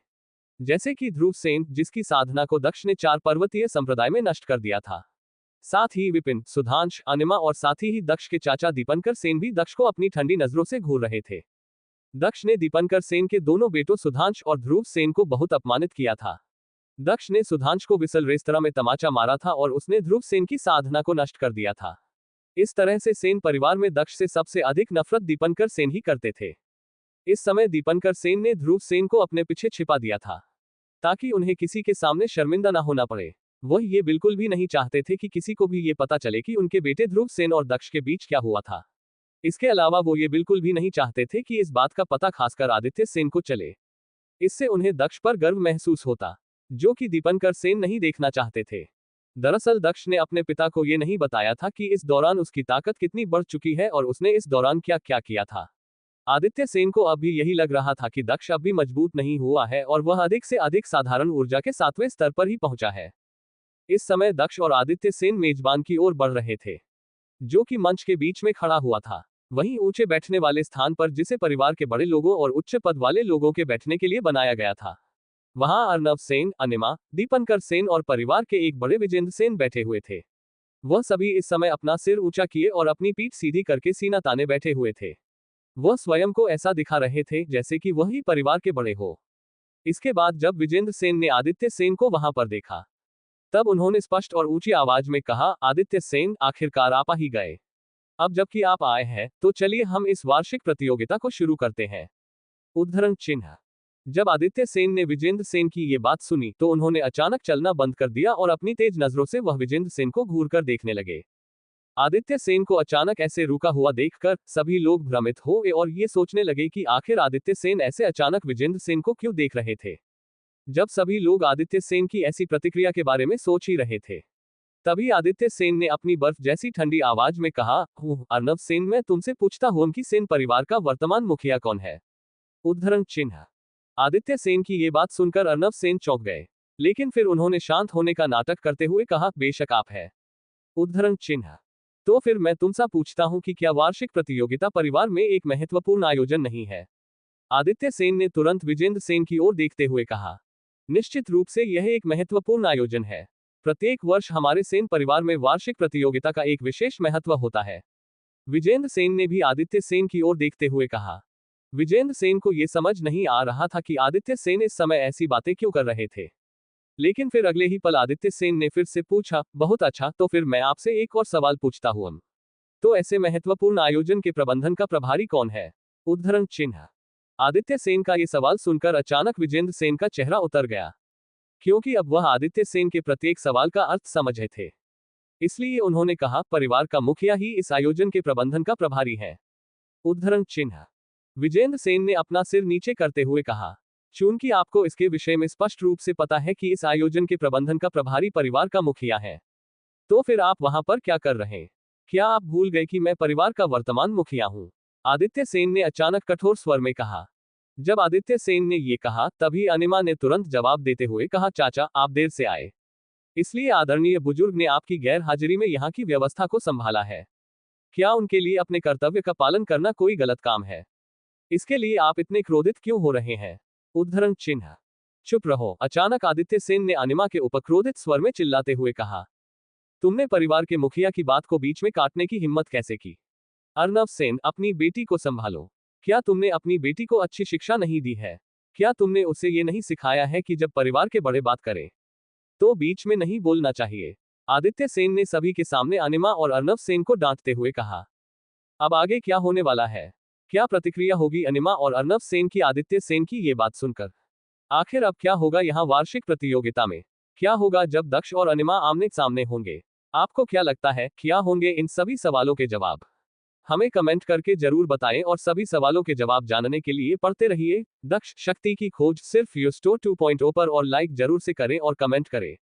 जैसे कि ध्रुव सेन, जिसकी साधना को दक्ष ने 4 पर्वतीय संप्रदाय में नष्ट कर दिया था। साथ ही विपिन, सुधांश, अनिमा और साथ ही दक्ष के चाचा दीपंकर सेन भी दक्ष को अपनी ठंडी नजरों से घूर रहे थे। दक्ष ने दीपंकर सेन के दोनों बेटों सुधांश और ध्रुव सेन को बहुत अपमानित किया था। दक्ष ने सुधांश को विसल रेस्तरां में तमाचा मारा था और उसने ध्रुव सेन की साधना को नष्ट कर दिया था। इस तरह से सेन परिवार में दक्ष से सबसे अधिक नफरत दीपंकर सेन ही करते थे। इस समय दीपंकर सेन ने ध्रुव सेन को अपने पीछे छिपा दिया था, ताकि उन्हें किसी के सामने शर्मिंदा न होना पड़े। वह ये बिल्कुल भी नहीं चाहते थे कि किसी को भी ये पता चले कि उनके बेटे ध्रुव सेन और दक्ष के बीच क्या हुआ था। इसके अलावा वो ये बिल्कुल भी नहीं चाहते थे कि इस बात का पता खासकर आदित्य सेन को चले। इससे उन्हें दक्ष पर गर्व महसूस होता, जो कि दीपंकर सेन नहीं देखना चाहते थे। दरअसल दक्ष ने अपने पिता को ये नहीं बताया था कि इस दौरान उसकी ताकत कितनी बढ़ चुकी है और उसने इस दौरान क्या क्या किया था। आदित्य सेन को अब भी यही लग रहा था कि दक्ष अब भी मजबूत नहीं हुआ है और वह अधिक से अधिक साधारण ऊर्जा के 7वें स्तर पर ही पहुंचा है। इस समय दक्ष और आदित्य सेन मेजबान की ओर बढ़ रहे थे। जो कि मंच के बीच में खड़ा हुआ था। वहीं ऊंचे बैठने वाले स्थान पर, जिसे परिवार के बड़े लोगों और उच्च पद वाले लोगों के बैठने के लिए बनाया गया था, वहां अर्नव सेन, अनिमा, दीपंकर सेन और परिवार के एक बड़े विजेंद्र सेन बैठे हुए थे। वह सभी इस समय अपना सिर ऊंचा किए और अपनी पीठ सीधी करके सीना ताने बैठे हुए थे। वह स्वयं को ऐसा दिखा रहे थे जैसे कि वही परिवार के बड़े हो। इसके बाद जब विजेंद्र सेन ने आदित्य सेन को वहां पर देखा, तब उन्होंने स्पष्ट और ऊंची आवाज में कहा, आदित्य सेन, आखिरकार आप आ ही गए। अब जबकि आप आए हैं, तो चलिए हम इस वार्षिक प्रतियोगिता को शुरू करते हैं। उद्धरण चिन्ह। जब आदित्य सेन ने विजेंद्र सेन की ये बात सुनी, तो उन्होंने अचानक चलना बंद कर दिया और अपनी तेज नजरों से वह विजेंद्र सेन को घूरकर देखने लगे। आदित्य सेन को अचानक ऐसे रुका हुआ देखकर सभी लोग भ्रमित हो गए और ये सोचने लगे कि आखिर आदित्य सेन ऐसे अचानक विजेंद्र सेन को क्यों देख रहे थे। जब सभी लोग आदित्य सेन की ऐसी प्रतिक्रिया के बारे में सोच ही रहे थे, तभी आदित्य सेन ने अपनी बर्फ जैसी ठंडी आवाज में कहा, अर्नव सेन, मैं तुमसे पूछता हूं कि सेन परिवार का वर्तमान मुखिया कौन है। उद्धरण चिन्ह। आदित्य सेन की ये बात सुनकर अर्नव सेन चौंक गए, लेकिन फिर उन्होंने शांत होने का नाटक करते हुए कहा, बेशक आप है। उद्धरण चिन्ह। तो फिर मैं तुमसे पूछता हूं कि क्या वार्षिक प्रतियोगिता परिवार में एक महत्वपूर्ण आयोजन नहीं है। आदित्य सेन ने तुरंत विजेंद्र सेन की ओर देखते हुए कहा, निश्चित रूप से यह एक महत्वपूर्ण आयोजन है। प्रत्येक वर्ष हमारे सेन परिवार में वार्षिक प्रतियोगिता का एक विशेष महत्व होता है। विजेंद्र सेन ने भी आदित्य सेन की ओर देखते हुए कहा। विजेंद्र सेन को यह समझ नहीं आ रहा था कि आदित्य सेन इस समय ऐसी बातें क्यों कर रहे थे। लेकिन फिर अगले ही पल आदित्य सेन ने फिर से पूछा, बहुत अच्छा, तो फिर मैं आपसे एक और सवाल पूछता हूं। तो ऐसे महत्वपूर्ण आयोजन के प्रबंधन का प्रभारी कौन है। उद्धरण चिन्ह। आदित्य सेन का यह सवाल सुनकर अचानक विजेंद्र सेन का चेहरा उतर गया, क्योंकि अब वह आदित्य सेन के प्रत्येक सवाल का अर्थ समझे थे। इसलिए उन्होंने कहा, परिवार का मुखिया ही इस आयोजन के प्रबंधन का प्रभारी है। उद्धरण चिन्ह। विजेंद्र सेन ने अपना सिर नीचे करते हुए कहा, चूंकि आपको इसके विषय में स्पष्ट रूप से पता है कि इस आयोजन के प्रबंधन का प्रभारी परिवार का मुखिया है, तो फिर आप वहां पर क्या कर रहे हैं। क्या आप भूल गए कि मैं परिवार का वर्तमान मुखिया हूं। आदित्य सेन ने अचानक कठोर स्वर में कहा। जब आदित्य सेन ने ये कहा, तभी अनिमा ने तुरंत जवाब देते हुए कहा, चाचा, आप देर से आए, इसलिए आदरणीय बुजुर्ग ने आपकी गैर हाजिरी में यहाँ की व्यवस्था को संभाला है। क्या उनके लिए अपने कर्तव्य का पालन करना कोई गलत काम है। इसके लिए आप इतने क्रोधित क्यों हो रहे हैं। उद्धरण चिन्ह। चुप रहो, अचानक आदित्य सेन ने अनिमा के ऊपर क्रोधित स्वर में चिल्लाते हुए कहा, तुमने परिवार के मुखिया की बात को बीच में काटने की हिम्मत कैसे की। अर्नव सेन, अपनी बेटी को संभालो। क्या तुमने अपनी बेटी को अच्छी शिक्षा नहीं दी है। क्या तुमने उसे ये नहीं सिखाया है कि जब परिवार के बड़े बात करें तो बीच में नहीं बोलना चाहिए। आदित्य सेन ने सभी के सामने अनिमा और अर्नव सेन को डांटते हुए कहा। अब आगे क्या होने वाला है, क्या प्रतिक्रिया होगी अनिमा और अर्नव सेन की आदित्य सेन की ये बात सुनकर। आखिर अब क्या होगा यहाँ वार्षिक प्रतियोगिता में। क्या होगा जब दक्ष और अनिमा आमने सामने होंगे। आपको क्या लगता है, क्या होंगे इन सभी सवालों के जवाब। हमें कमेंट करके जरूर बताएं और सभी सवालों के जवाब जानने के लिए पढ़ते रहिए दक्ष शक्ति की खोज सिर्फ यूस्टो 2.0 पर, और लाइक जरूर से करें और कमेंट करें।